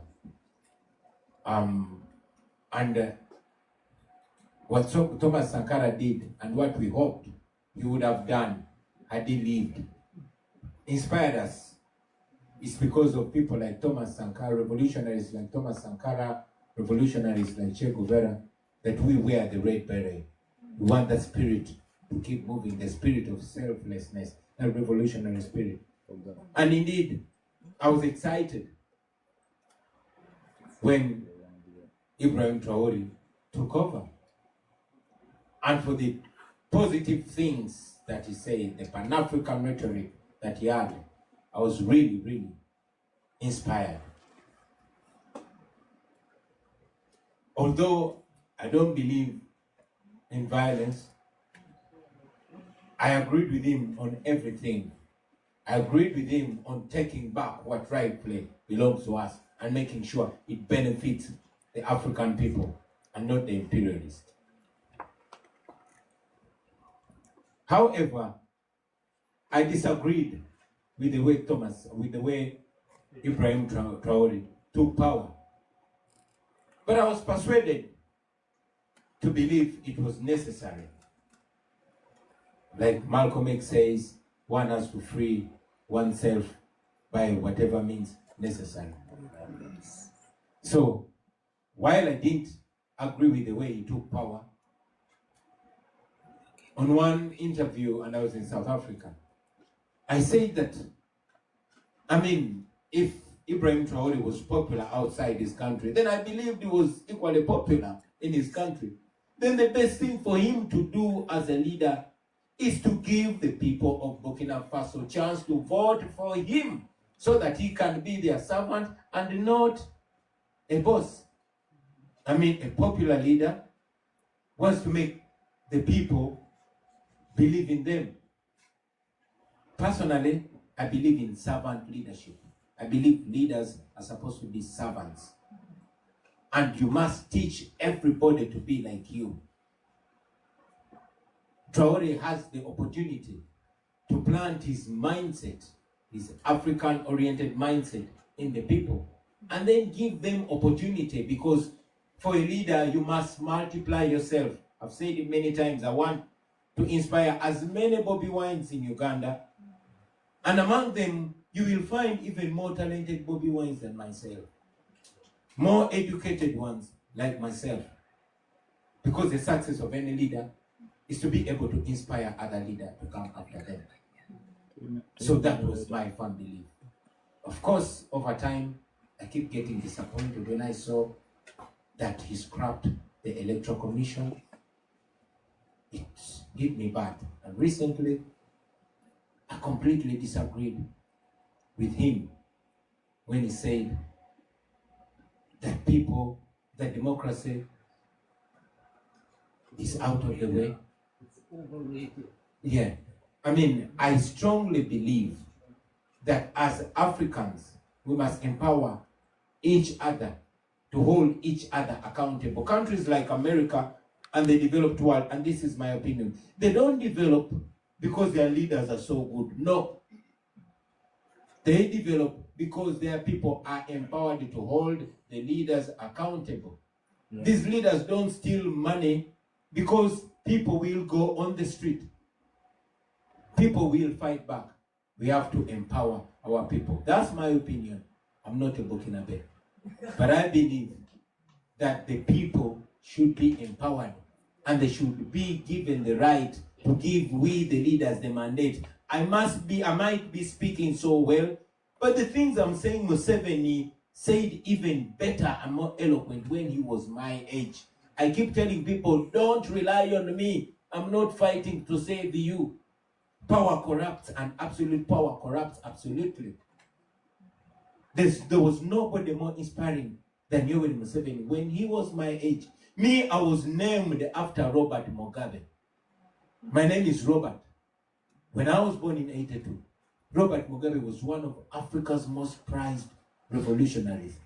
What Thomas Sankara did and what we hoped he would have done had he lived inspired us. It's because of people like Thomas Sankara, revolutionaries like Thomas Sankara, revolutionaries like Che Guevara, that we wear the red beret. We want that spirit to keep moving, the spirit of selflessness, that revolutionary spirit. And indeed, I was excited when Ibrahim Traore took over. And for the positive things that he said, the Pan-African rhetoric that he had, I was really, really inspired. Although I don't believe and violence. I agreed with him on everything. I agreed with him on taking back what rightfully belongs to us and making sure it benefits the African people and not the imperialists. However, I disagreed with the way Ibrahim Traore took power. But I was persuaded to believe it was necessary. Like Malcolm X says, one has to free oneself by whatever means necessary. So, while I didn't agree with the way he took power, on one interview, and I was in South Africa, I said that, if Ibrahim Traore was popular outside his country, then I believed he was equally popular in his country. Then the best thing for him to do as a leader is to give the people of Burkina Faso a chance to vote for him so that he can be their servant and not a boss. A popular leader wants to make the people believe in them. Personally, I believe in servant leadership. I believe leaders are supposed to be servants. And you must teach everybody to be like you. Traore has the opportunity to plant his mindset, his African-oriented mindset in the people, and then give them opportunity, because for a leader, you must multiply yourself. I've said it many times. I want to inspire as many Bobi Wines in Uganda, and among them, you will find even more talented Bobi Wines than myself, more educated ones like myself, because the success of any leader is to be able to inspire other leaders to come after them. So that was my firm belief. Of course, over time, I keep getting disappointed when I saw that he scrapped the Electoral Commission. It hit me bad. And recently, I completely disagreed with him when he said that that democracy is out of the way. Yeah. I strongly believe that as Africans, we must empower each other to hold each other accountable. Countries like America and the developed world, and this is my opinion, they don't develop because their leaders are so good. No. They develop because their people are empowered to hold the leaders accountable. Yeah. These leaders don't steal money because people will go on the street. People will fight back. We have to empower our people. That's my opinion. I'm not a Burkinabe. But I believe that the people should be empowered and they should be given the right to give we the leaders the mandate. I might be speaking so well, but the things I'm saying, Museveni said even better and more eloquent when he was my age. I keep telling people, don't rely on me. I'm not fighting to save you. Power corrupts, and absolute power corrupts absolutely. There was nobody more inspiring than Yoweri Museveni when he was my age. Me, I was named after Robert Mugabe. My name is Robert. When I was born in 82, Robert Mugabe was one of Africa's most prized revolutionaries.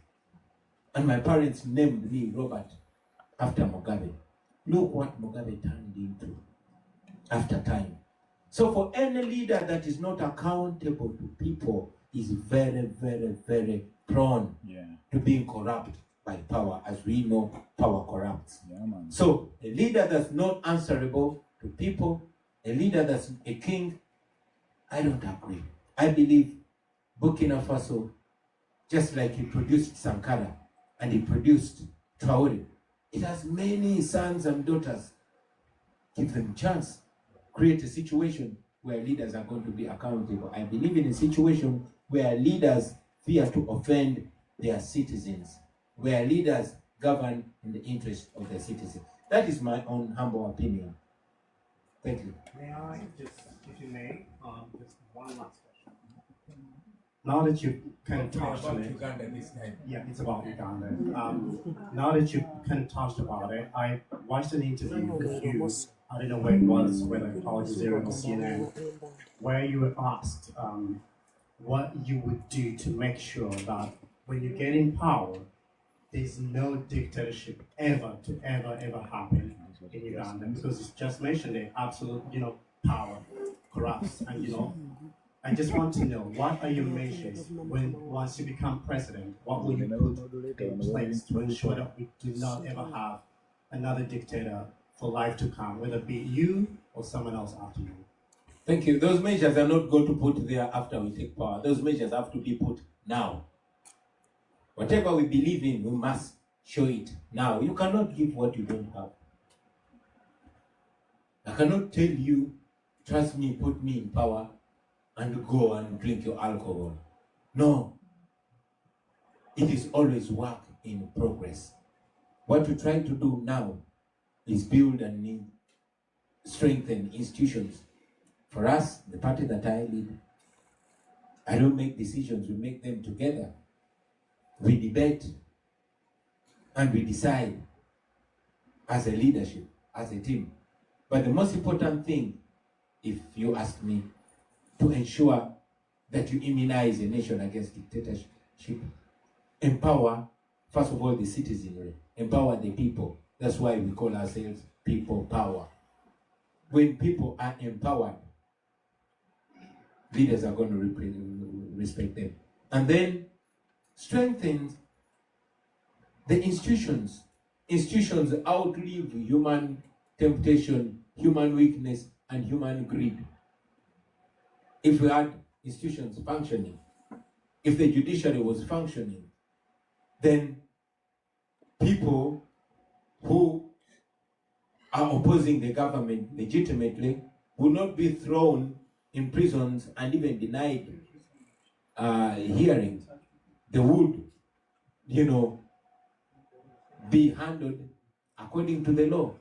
And my parents named me Robert after Mugabe. Look what Mugabe turned into after time. So for any leader that is not accountable to people is very, very, very prone to being corrupt by power. As we know, power corrupts. Yeah, so a leader that's not answerable to people, a leader that's a king, I don't agree. I believe Burkina Faso, just like he produced Sankara and he produced Traore, it has many sons and daughters. Give them a chance. Create a situation where leaders are going to be accountable. I believe in a situation where leaders fear to offend their citizens, where leaders govern in the interest of their citizens. That is my own humble opinion. Thank you. May I just, if you may, just one last question. now that you've kind of touched on it, Uganda this time. yeah, it's about Uganda. Now that you've kind of touched about it, I watched an interview with you. I don't know where it was, whether Al Jazeera or CNN, where you were asked what you would do to make sure that when you get in power, there's no dictatorship ever happen in Uganda, because it's just mentioned the absolute, power corrupts, and I just want to know, what are your measures once you become president? What will you put in place to ensure that we do not ever have another dictator for life to come, whether it be you or someone else after you? Thank you. Those measures are not going to put there after we take power. Those measures have to be put now. Whatever we believe in, we must show it now. You cannot give what you don't have. I cannot tell you, trust me, put me in power, and go and drink your alcohol. No. It is always work in progress. What we try to do now is build and strengthen institutions. For us, the party that I lead, I don't make decisions, we make them together. We debate and we decide as a leadership, as a team. But the most important thing, if you ask me, to ensure that you immunize a nation against dictatorship, empower, first of all, the citizenry, empower the people. That's why we call ourselves people power. When people are empowered, leaders are going to respect them. And then strengthen the institutions. Institutions outlive human temptation, human weakness, and human greed. If we had institutions functioning, if the judiciary was functioning, then people who are opposing the government legitimately will not be thrown in prisons and even denied hearings. They would, be handled according to the law.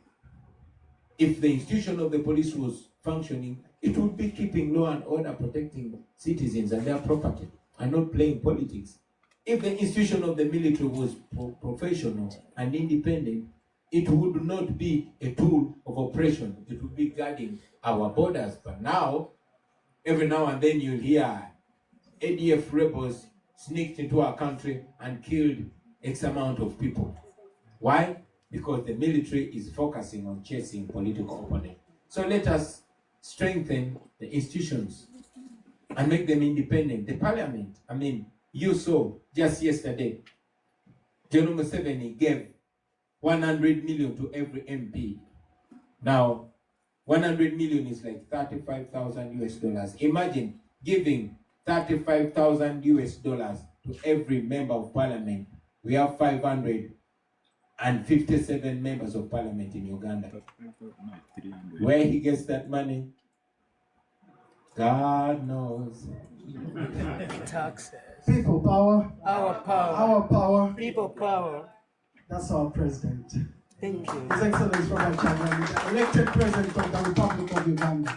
If the institution of the police was functioning, it would be keeping law and order, protecting citizens and their property, and not playing politics. If the institution of the military was professional and independent, it would not be a tool of oppression. It would be guarding our borders. But now, every now and then you'll hear ADF rebels sneaked into our country and killed X amount of people. Why? Because the military is focusing on chasing political opponents. So let us strengthen the institutions and make them independent. The parliament, you saw just yesterday, General Museveni gave 100 million to every MP. Now, 100 million is like 35,000 US dollars. Imagine giving 35,000 US dollars to every member of parliament. We have 557 members of parliament in Uganda. Where he gets that money, God knows. Taxes. People power. Our power. Our power. People power. That's our president. Thank you. His Excellency Robert Kyagulanyi, the elected president of the Republic of Uganda.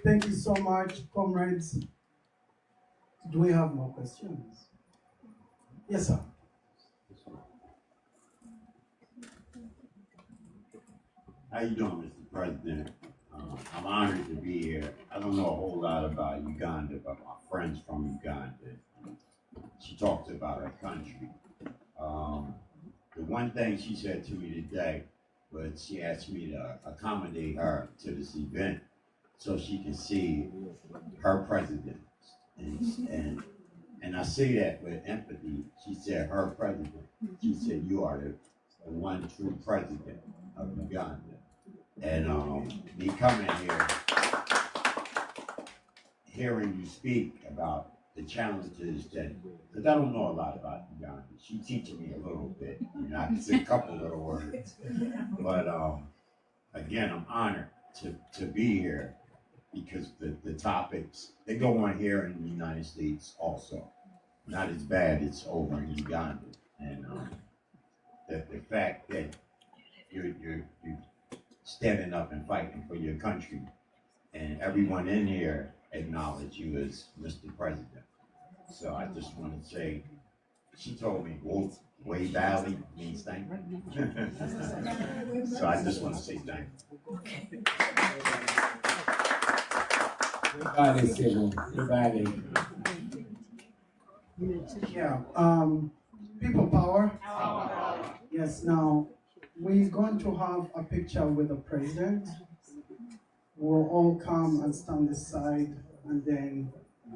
Thank you so much, comrades. Do we have more questions? Yes, sir. How you doing, Mr. President? I'm honored to be here. I don't know a whole lot about Uganda, but my friend's from Uganda. She talked about her country. The one thing she said to me today was she asked me to accommodate her to this event so she can see her president. And I say that with empathy. She said her president. She said you are the one true president of Uganda. And me coming here, hearing you speak about the challenges because I don't know a lot about Uganda. She teaching me a little bit. I can say a couple little words. But again, I'm honored to be here because the topics, they go on here in the United States also. Not as bad as over in Uganda. And the fact that you're standing up and fighting for your country, and everyone in here acknowledge you as Mr. President. So I just want to say, she told me, Way Valley means thank you. So I just want to say thank you. Everybody, Sibu. Everybody. Yeah, people power. Yes, now we're going to have a picture with the president. We'll all come and stand aside, and then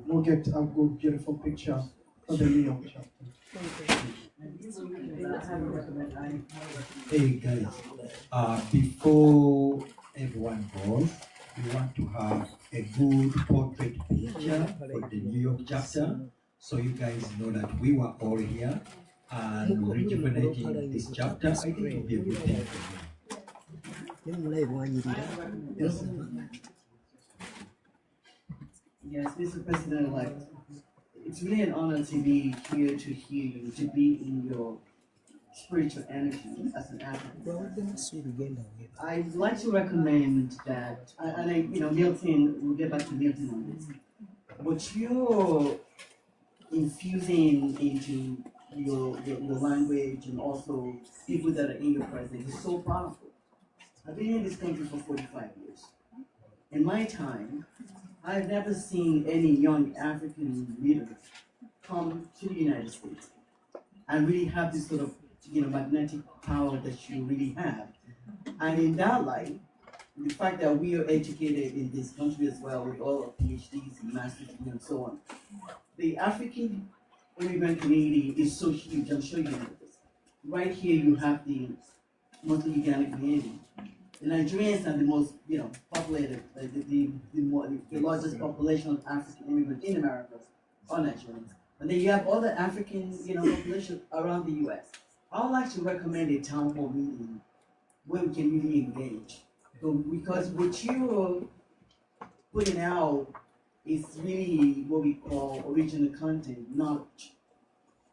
we'll get a good, beautiful picture for the New York chapter. Hey guys, before everyone goes, we want to have a good portrait picture for the New York chapter, so you guys know that we were all here and rejuvenating this chapter. I think it will be a good thing for you. Yes. Yes, Mr. President-elect, it's really an honor to be here to hear you, to be in your spiritual energy as an African. I'd like to recommend that, Milton, we'll get back to Milton on this, but you're infusing into your language and also people that are in your presence is so powerful. I've been in this country for 45 years. In my time, I've never seen any young African leaders come to the United States and really have this sort of magnetic power that you really have. And in that light, the fact that we are educated in this country as well with all our PhDs and masters and so on, the African immigrant community is so huge. I'm sure you know this. Right here you have the Muslim Uganda community. The Nigerians are the most, populated, the largest population of African immigrants in America are Nigerians. And then you have other African, population around the U.S. I would like to recommend a town hall meeting where we can really engage. So, because what you're putting out is really what we call original content, knowledge.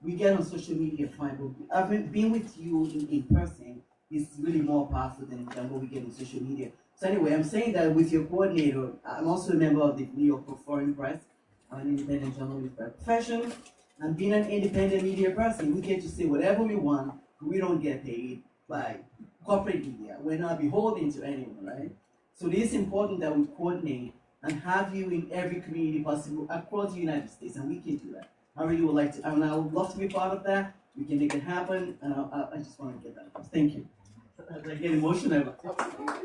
We get on social media fine, but I've been with you in person is really more powerful than what we get on social media. So anyway, I'm saying that with your coordinator, I'm also a member of the New York Foreign Press. I'm an independent journalist by profession. And being an independent media person, we get to say whatever we want. We don't get paid by corporate media. We're not beholden to anyone, right? So it is important that we coordinate and have you in every community possible across the United States, and we can do that. I really would like to, and I would love to be part of that. We can make it happen, and I just want to get that across. Thank you. I get emotional.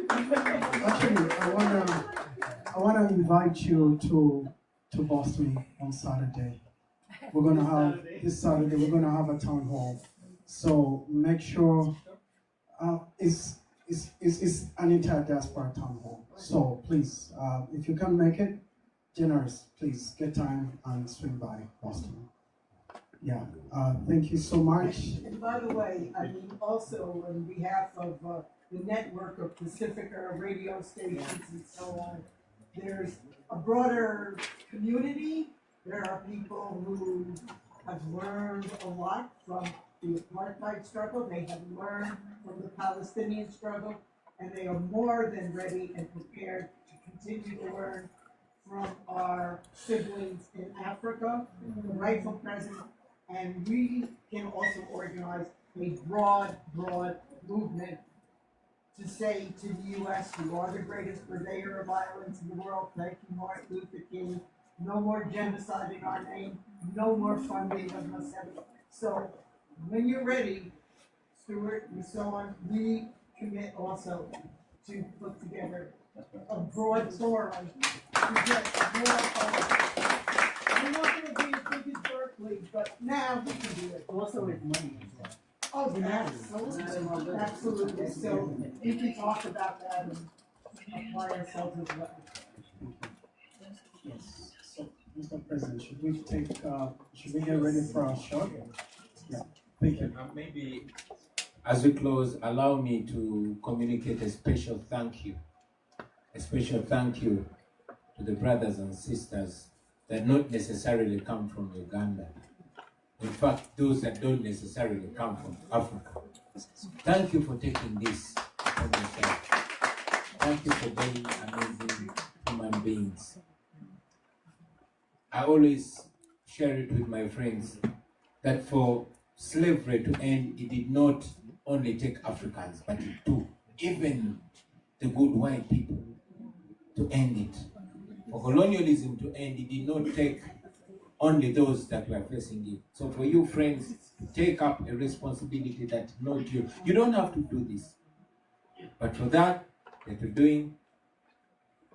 Actually, I wanna invite you to Boston on Saturday. We're gonna have this Saturday. We're gonna have a town hall. So make sure it's an entire diaspora town hall. So please, if you can make it, generous, please get time and swing by Boston. Yeah, thank you so much. And by the way, I mean also on behalf of the network of Pacifica radio stations and so on, there's a broader community. There are people who have learned a lot from the apartheid struggle. They have learned from the Palestinian struggle, and they are more than ready and prepared to continue to learn from our siblings in Africa, the rightful president. And we can also organize a broad movement to say to the U.S., you are the greatest purveyor of violence in the world. Thank you, Martin Luther King. No more genocide in our name. No more funding of Museveni. So when you're ready, Stuart and so on, we commit also to put together a broad forum to get more funding. We're not going to be as big as Berkeley, but now we can do it. Also with money as well. Oh, absolutely. Absolutely. So we can talk about that and apply ourselves as well. Yes. So, Mr. President, should we get ready for our show? Yeah. Thank you. Maybe as we close, allow me to communicate a special thank you. A special thank you to the brothers and sisters that not necessarily come from Uganda. In fact, those that don't necessarily come from Africa. Thank you for taking this on yourself. Thank you for being amazing human beings. I always share it with my friends that for slavery to end, it did not only take Africans, but it took even the good white people to end it. For colonialism to end, it did not take only those that were facing it. So for you friends, take up a responsibility that not you. You don't have to do this. But for that you're doing,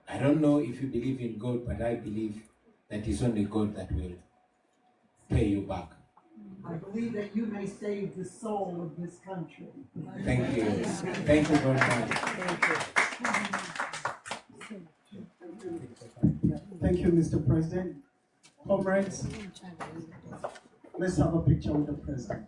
I don't know if you believe in God, but I believe that it's only God that will pay you back. I believe that you may save the soul of this country. Thank you. Thank you very much. Thank you, Mr. President. Comrades, let's have a picture with the president.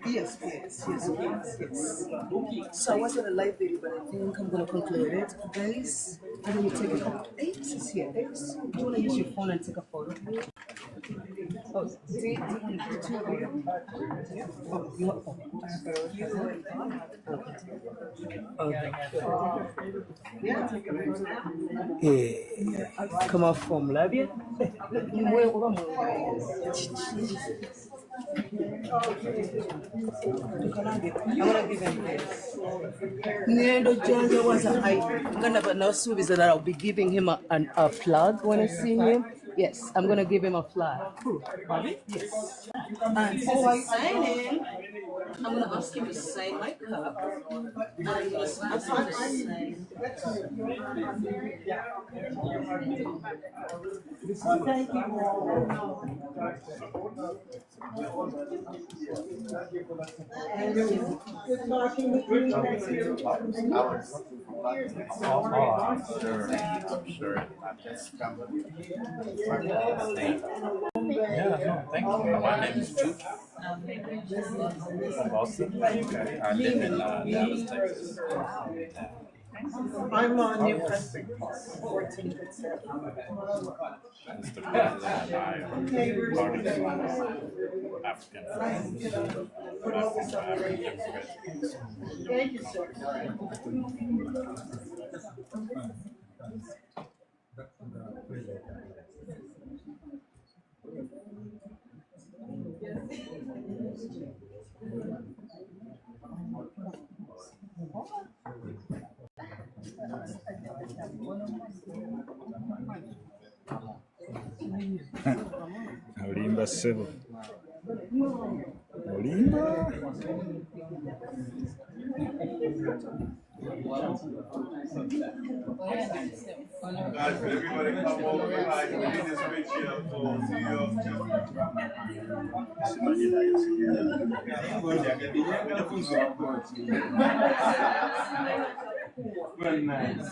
Yes. So I was on a live video, but I think I'm going to conclude it. Guys, I'm going to take a photo. Ace is here. Ace, do you want to use your phone and take a photo? Oh, do you want to do two of you? Oh, you want okay. Yeah. Come off from Labia. I'm gonna give him this. That I'll be giving him a flag when I see him. Yes, I'm gonna give him a flag. Bobby? Yes. And since he's signing, I'm gonna ask him to sign my cup. And I'm gonna ask him to sign. Thank you all. Good talking with you. I'm sure. Yeah, no, thank you. My name is Jude. From Boston. I live in Dallas, Texas. I'm on New Pressing, 14 good step. Mr. President, I am part of the African Thank you, sir. Olimba Civil. Olimba. Guys, everybody come over behind me in this picture for Very nice.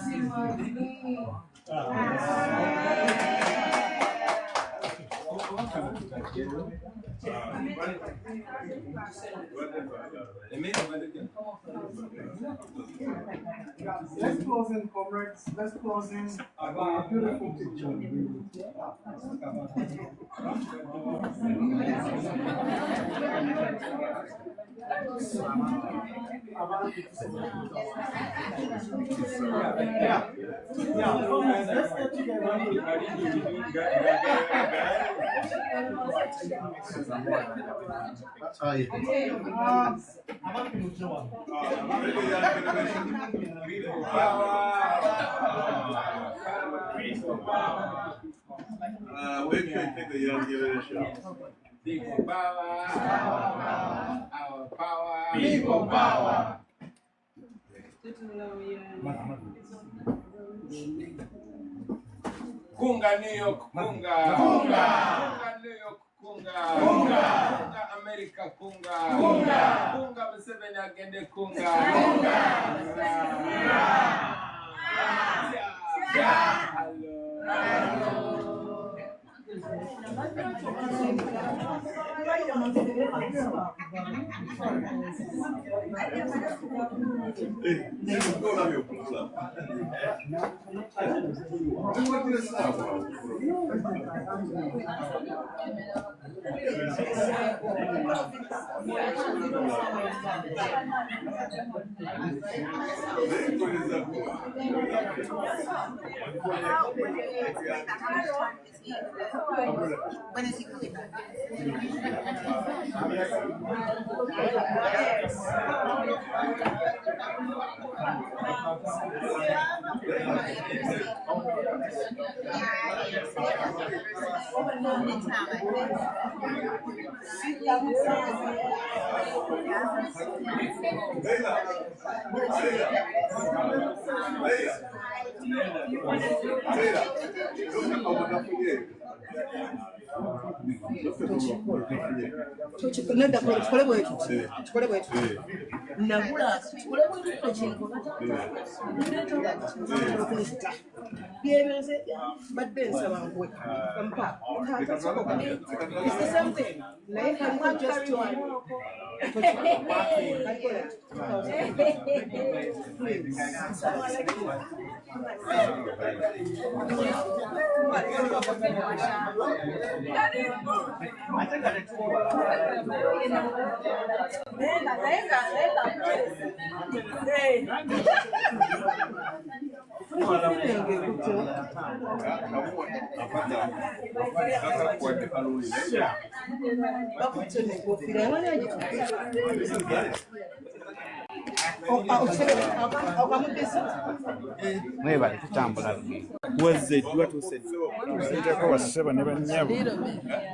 Let's close in, comrades. Let's close in a beautiful picture. Let's get together. We can take the young, give it a shot. People power, our power, People power. Kunga New York, kunga. Kunga. Kunga New York, kunga. Kunga. Kunga America, kunga. Kunga. Kunga Museveni agende kunga. Kunga. But then someone would come back. It's the same thing. Like I'm not just to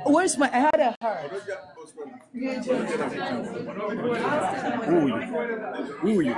Where's my? I had a heart. Who you?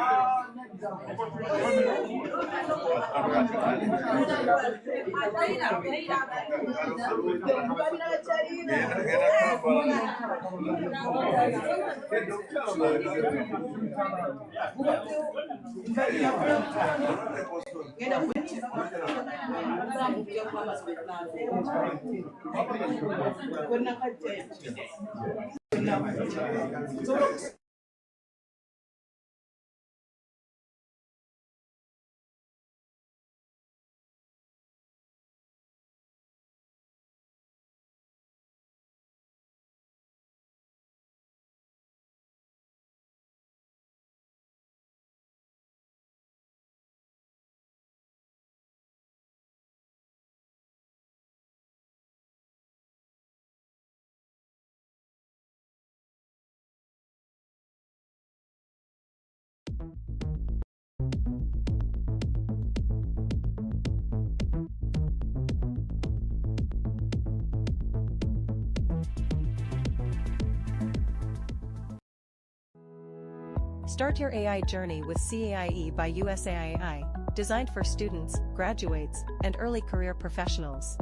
Start your AI journey with CAIE by USAII, designed for students, graduates, and early career professionals.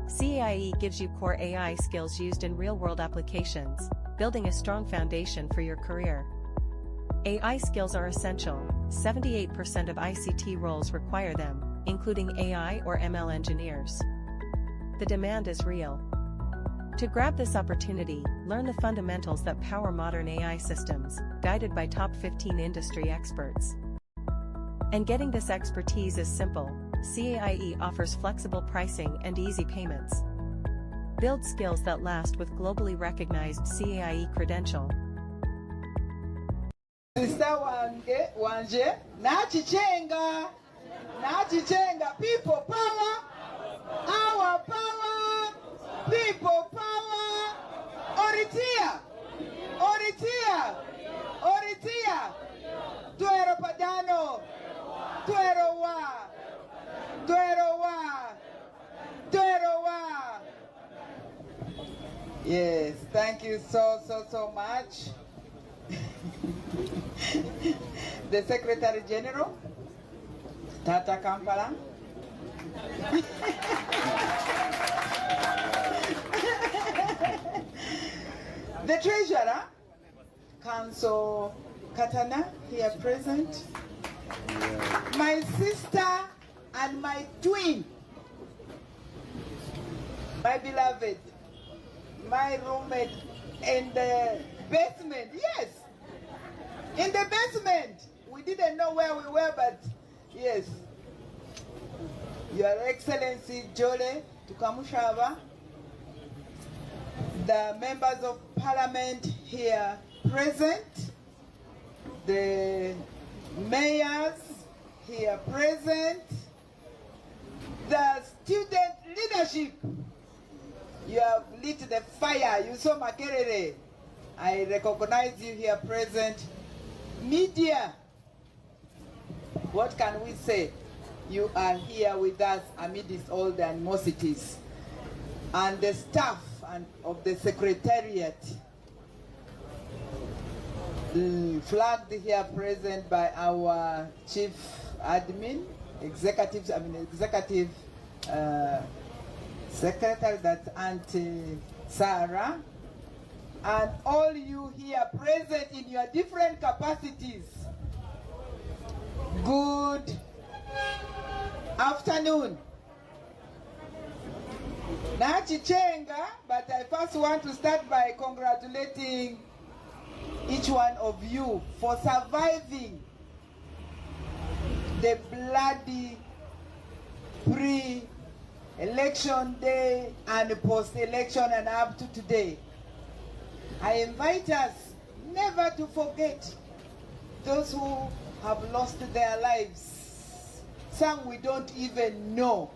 CAIE gives you core AI skills used in real-world applications, building a strong foundation for your career. AI skills are essential. 78% of ICT roles require them, including AI or ML engineers. The demand is real. To grab this opportunity, learn the fundamentals that power modern AI systems, guided by top 15 industry experts. And getting this expertise is simple. CAIE offers flexible pricing and easy payments. Build skills that last with globally recognized CAIE credential. People power, our power, people power, Oritia, Oritia, Oritia, Tuero Padano, Tuero Wa, Tuero Wa, Tuero Wa. Yes, thank you so much. The Secretary General, Tata Kampala. The Treasurer, Council Katana, here present. My sister and my twin, my beloved, my roommate in the basement, yes, in the basement with didn't know where we were, but yes. Your Excellency Jole Tukamushava, the members of parliament here present, the mayors here present, the student leadership. You have lit the fire. You saw Makerere. I recognize you here present. Media, what can we say? You are here with us amidst all the animosities. And the staff of the Secretariat, flagged here present by our Chief Admin, Executive Secretary, that's Auntie Sarah, and all you here present in your different capacities. Good afternoon. Nachichenga, but I first want to start by congratulating each one of you for surviving the bloody pre-election day and post-election and up to today. I invite us never to forget those who have lost their lives. Some we don't even know,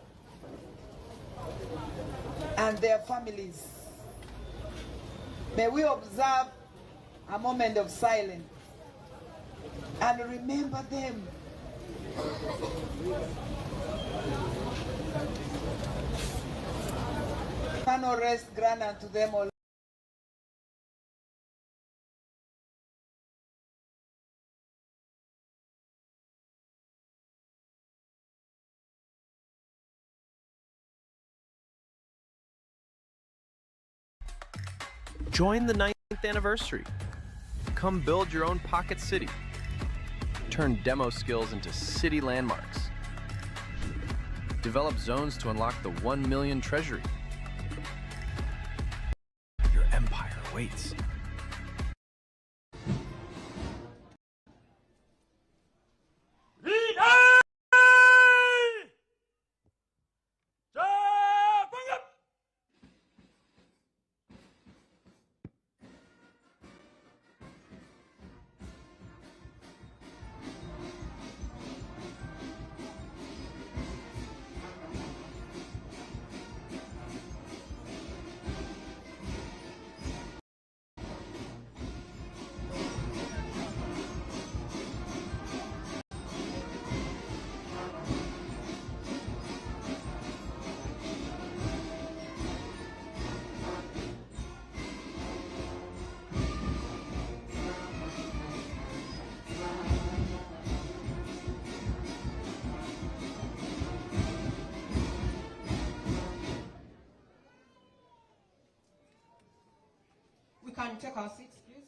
and their families. May we observe a moment of silence and remember them. Eternal rest grant unto them all. Join the 9th anniversary. Come build your own pocket city. Turn demo skills into city landmarks. Develop zones to unlock the 1 million treasury. Your empire awaits. Can take our seats, please.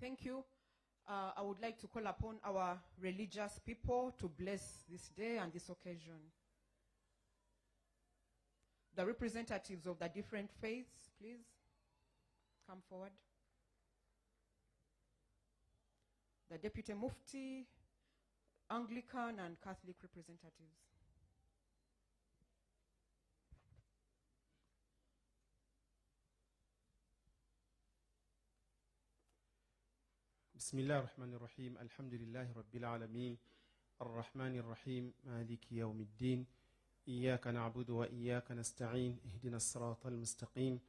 Thank you. I would like to call upon our religious people to bless this day and this occasion. The representatives of the different faiths, please come forward. The Deputy Mufti, Anglican and Catholic representatives. بسم الله الرحمن الرحيم الحمد لله رب العالمين الرحمن الرحيم مالك يوم الدين إياك نعبد وإياك نستعين اهدنا الصراط المستقيم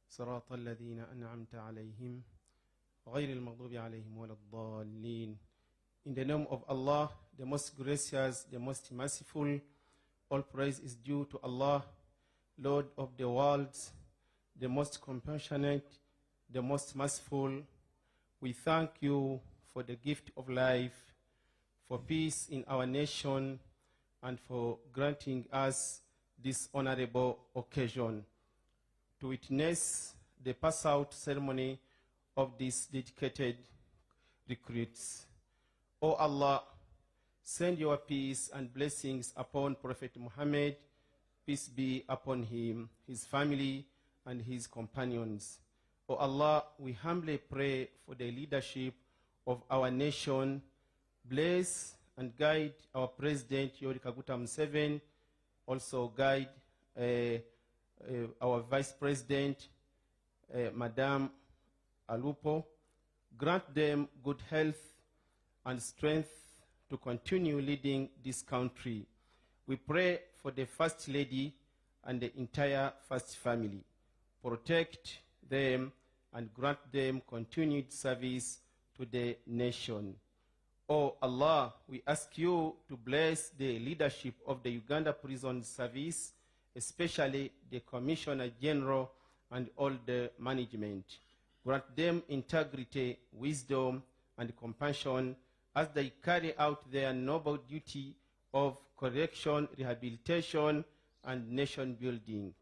صراط الذين أنعمت عليهم غير المغضوب عليهم ولا الضالين. In the name of Allah, the most gracious, the most merciful, all praise is due to Allah, Lord of the worlds, the most compassionate, the most merciful. We thank you for the gift of life, for peace in our nation, and for granting us this honorable occasion to witness the pass-out ceremony of this dedicated recruits. O Allah, send your peace and blessings upon Prophet Muhammad, peace be upon him, his family, and his companions. O Allah, we humbly pray for the leadership of our nation. Bless and guide our President Yoweri Kaguta Museveni, also guide our Vice President, Madam Alupo. Grant them good health and strength to continue leading this country. We pray for the First Lady and the entire First Family. Protect them and grant them continued service to the nation. Oh Allah, we ask you to bless the leadership of the Uganda Prison Service, especially the Commissioner General and all the management. Grant them integrity, wisdom, and compassion as they carry out their noble duty of correction, rehabilitation, and nation building.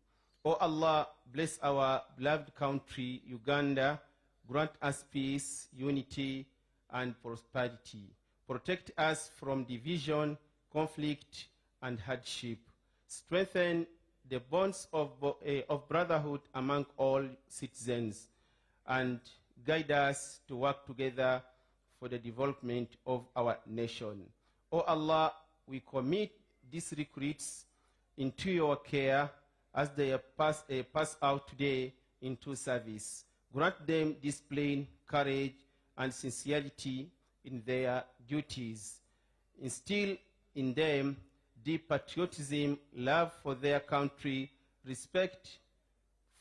O Allah, bless our beloved country, Uganda. Grant us peace, unity, and prosperity. Protect us from division, conflict, and hardship. Strengthen the bonds of brotherhood among all citizens, and guide us to work together for the development of our nation. O Allah, we commit these recruits into your care as they pass out today into service. Grant them discipline, courage, and sincerity in their duties. Instill in them deep patriotism, love for their country, respect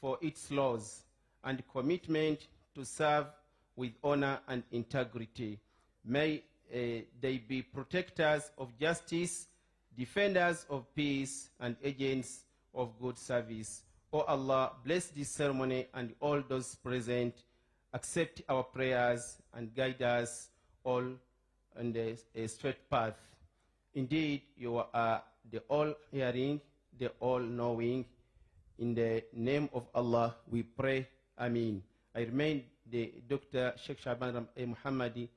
for its laws, and commitment to serve with honor and integrity. May they be protectors of justice, defenders of peace, and agents of good service. O Allah, bless this ceremony and all those present. Accept our prayers and guide us all on a straight path. Indeed, you are the all-hearing, the all-knowing. In the name of Allah, we pray. Ameen. I remain the Dr. Sheikh Shaban Muhammadi,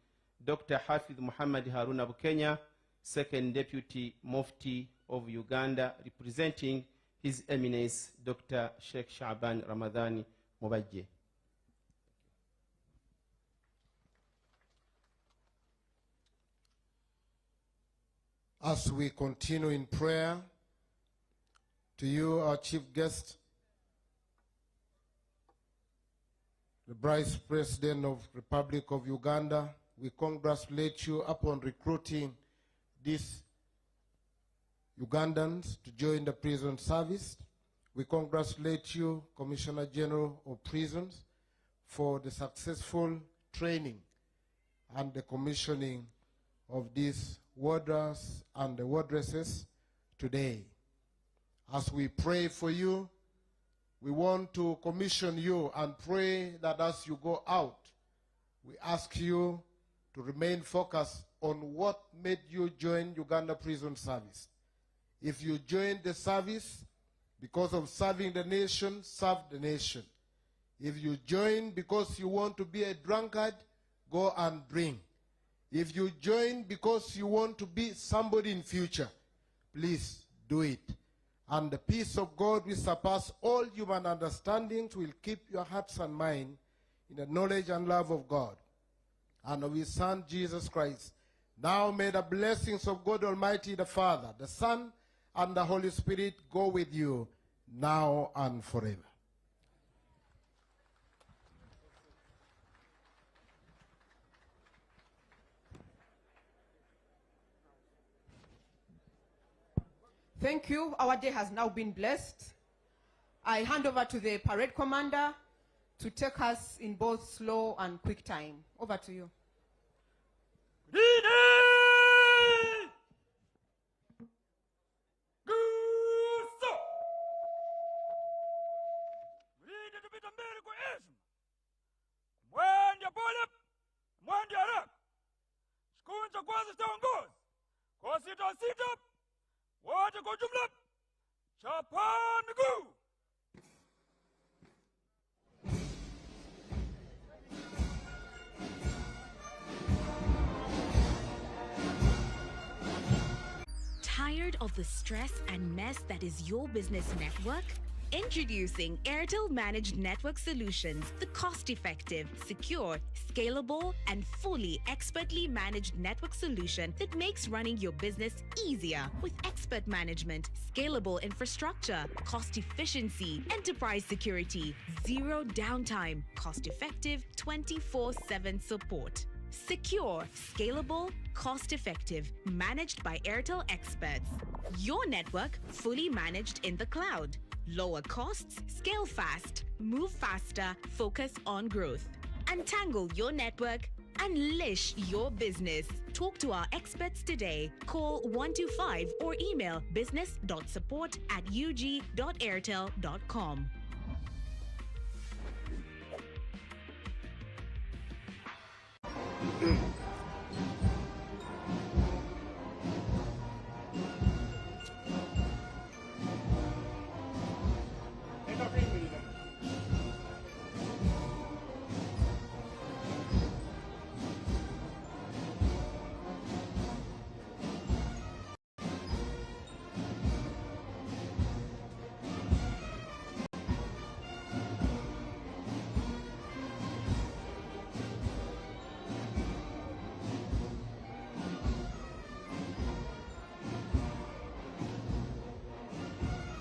Dr. Hafidh Muhammad Harun Abu Kenya, Second Deputy Mufti of Uganda, representing His Eminence, Dr. Sheikh Shaban Ramadhani Mubajje. As we continue in prayer, to you, our chief guest, the Vice President of Republic of Uganda, we congratulate you upon recruiting these Ugandans to join the prison service. We congratulate you, Commissioner General of Prisons, for the successful training and the commissioning of these warders and the wardresses today. As we pray for you, we want to commission you and pray that as you go out, we ask you to remain focused on what made you join Uganda Prison Service. If you joined the service because of serving the nation, serve the nation. If you join because you want to be a drunkard, go and drink. If you join because you want to be somebody in future, please do it. And the peace of God, which surpass all human understandings, will keep your hearts and mind in the knowledge and love of God and of His Son, Jesus Christ. Now may the blessings of God Almighty, the Father, the Son, and the Holy Spirit go with you now and forever. Thank you. Our day has now been blessed. I hand over to the parade commander to take us in both slow and quick time. Over to you. Wote kwa jumla, chapa miguu. Tired of the stress and mess that is your business network? Introducing Airtel Managed Network Solutions, the cost-effective, secure, scalable, and fully expertly managed network solution that makes running your business easier with expert management, scalable infrastructure, cost efficiency, enterprise security, zero downtime, cost-effective, 24/7 support. Secure, scalable, cost-effective, managed by Airtel experts. Your network fully managed in the cloud. Lower costs, scale fast, move faster, focus on growth. Untangle your network, unleash your business. Talk to our experts today. Call 125 or email business.support@ug.airtel.com.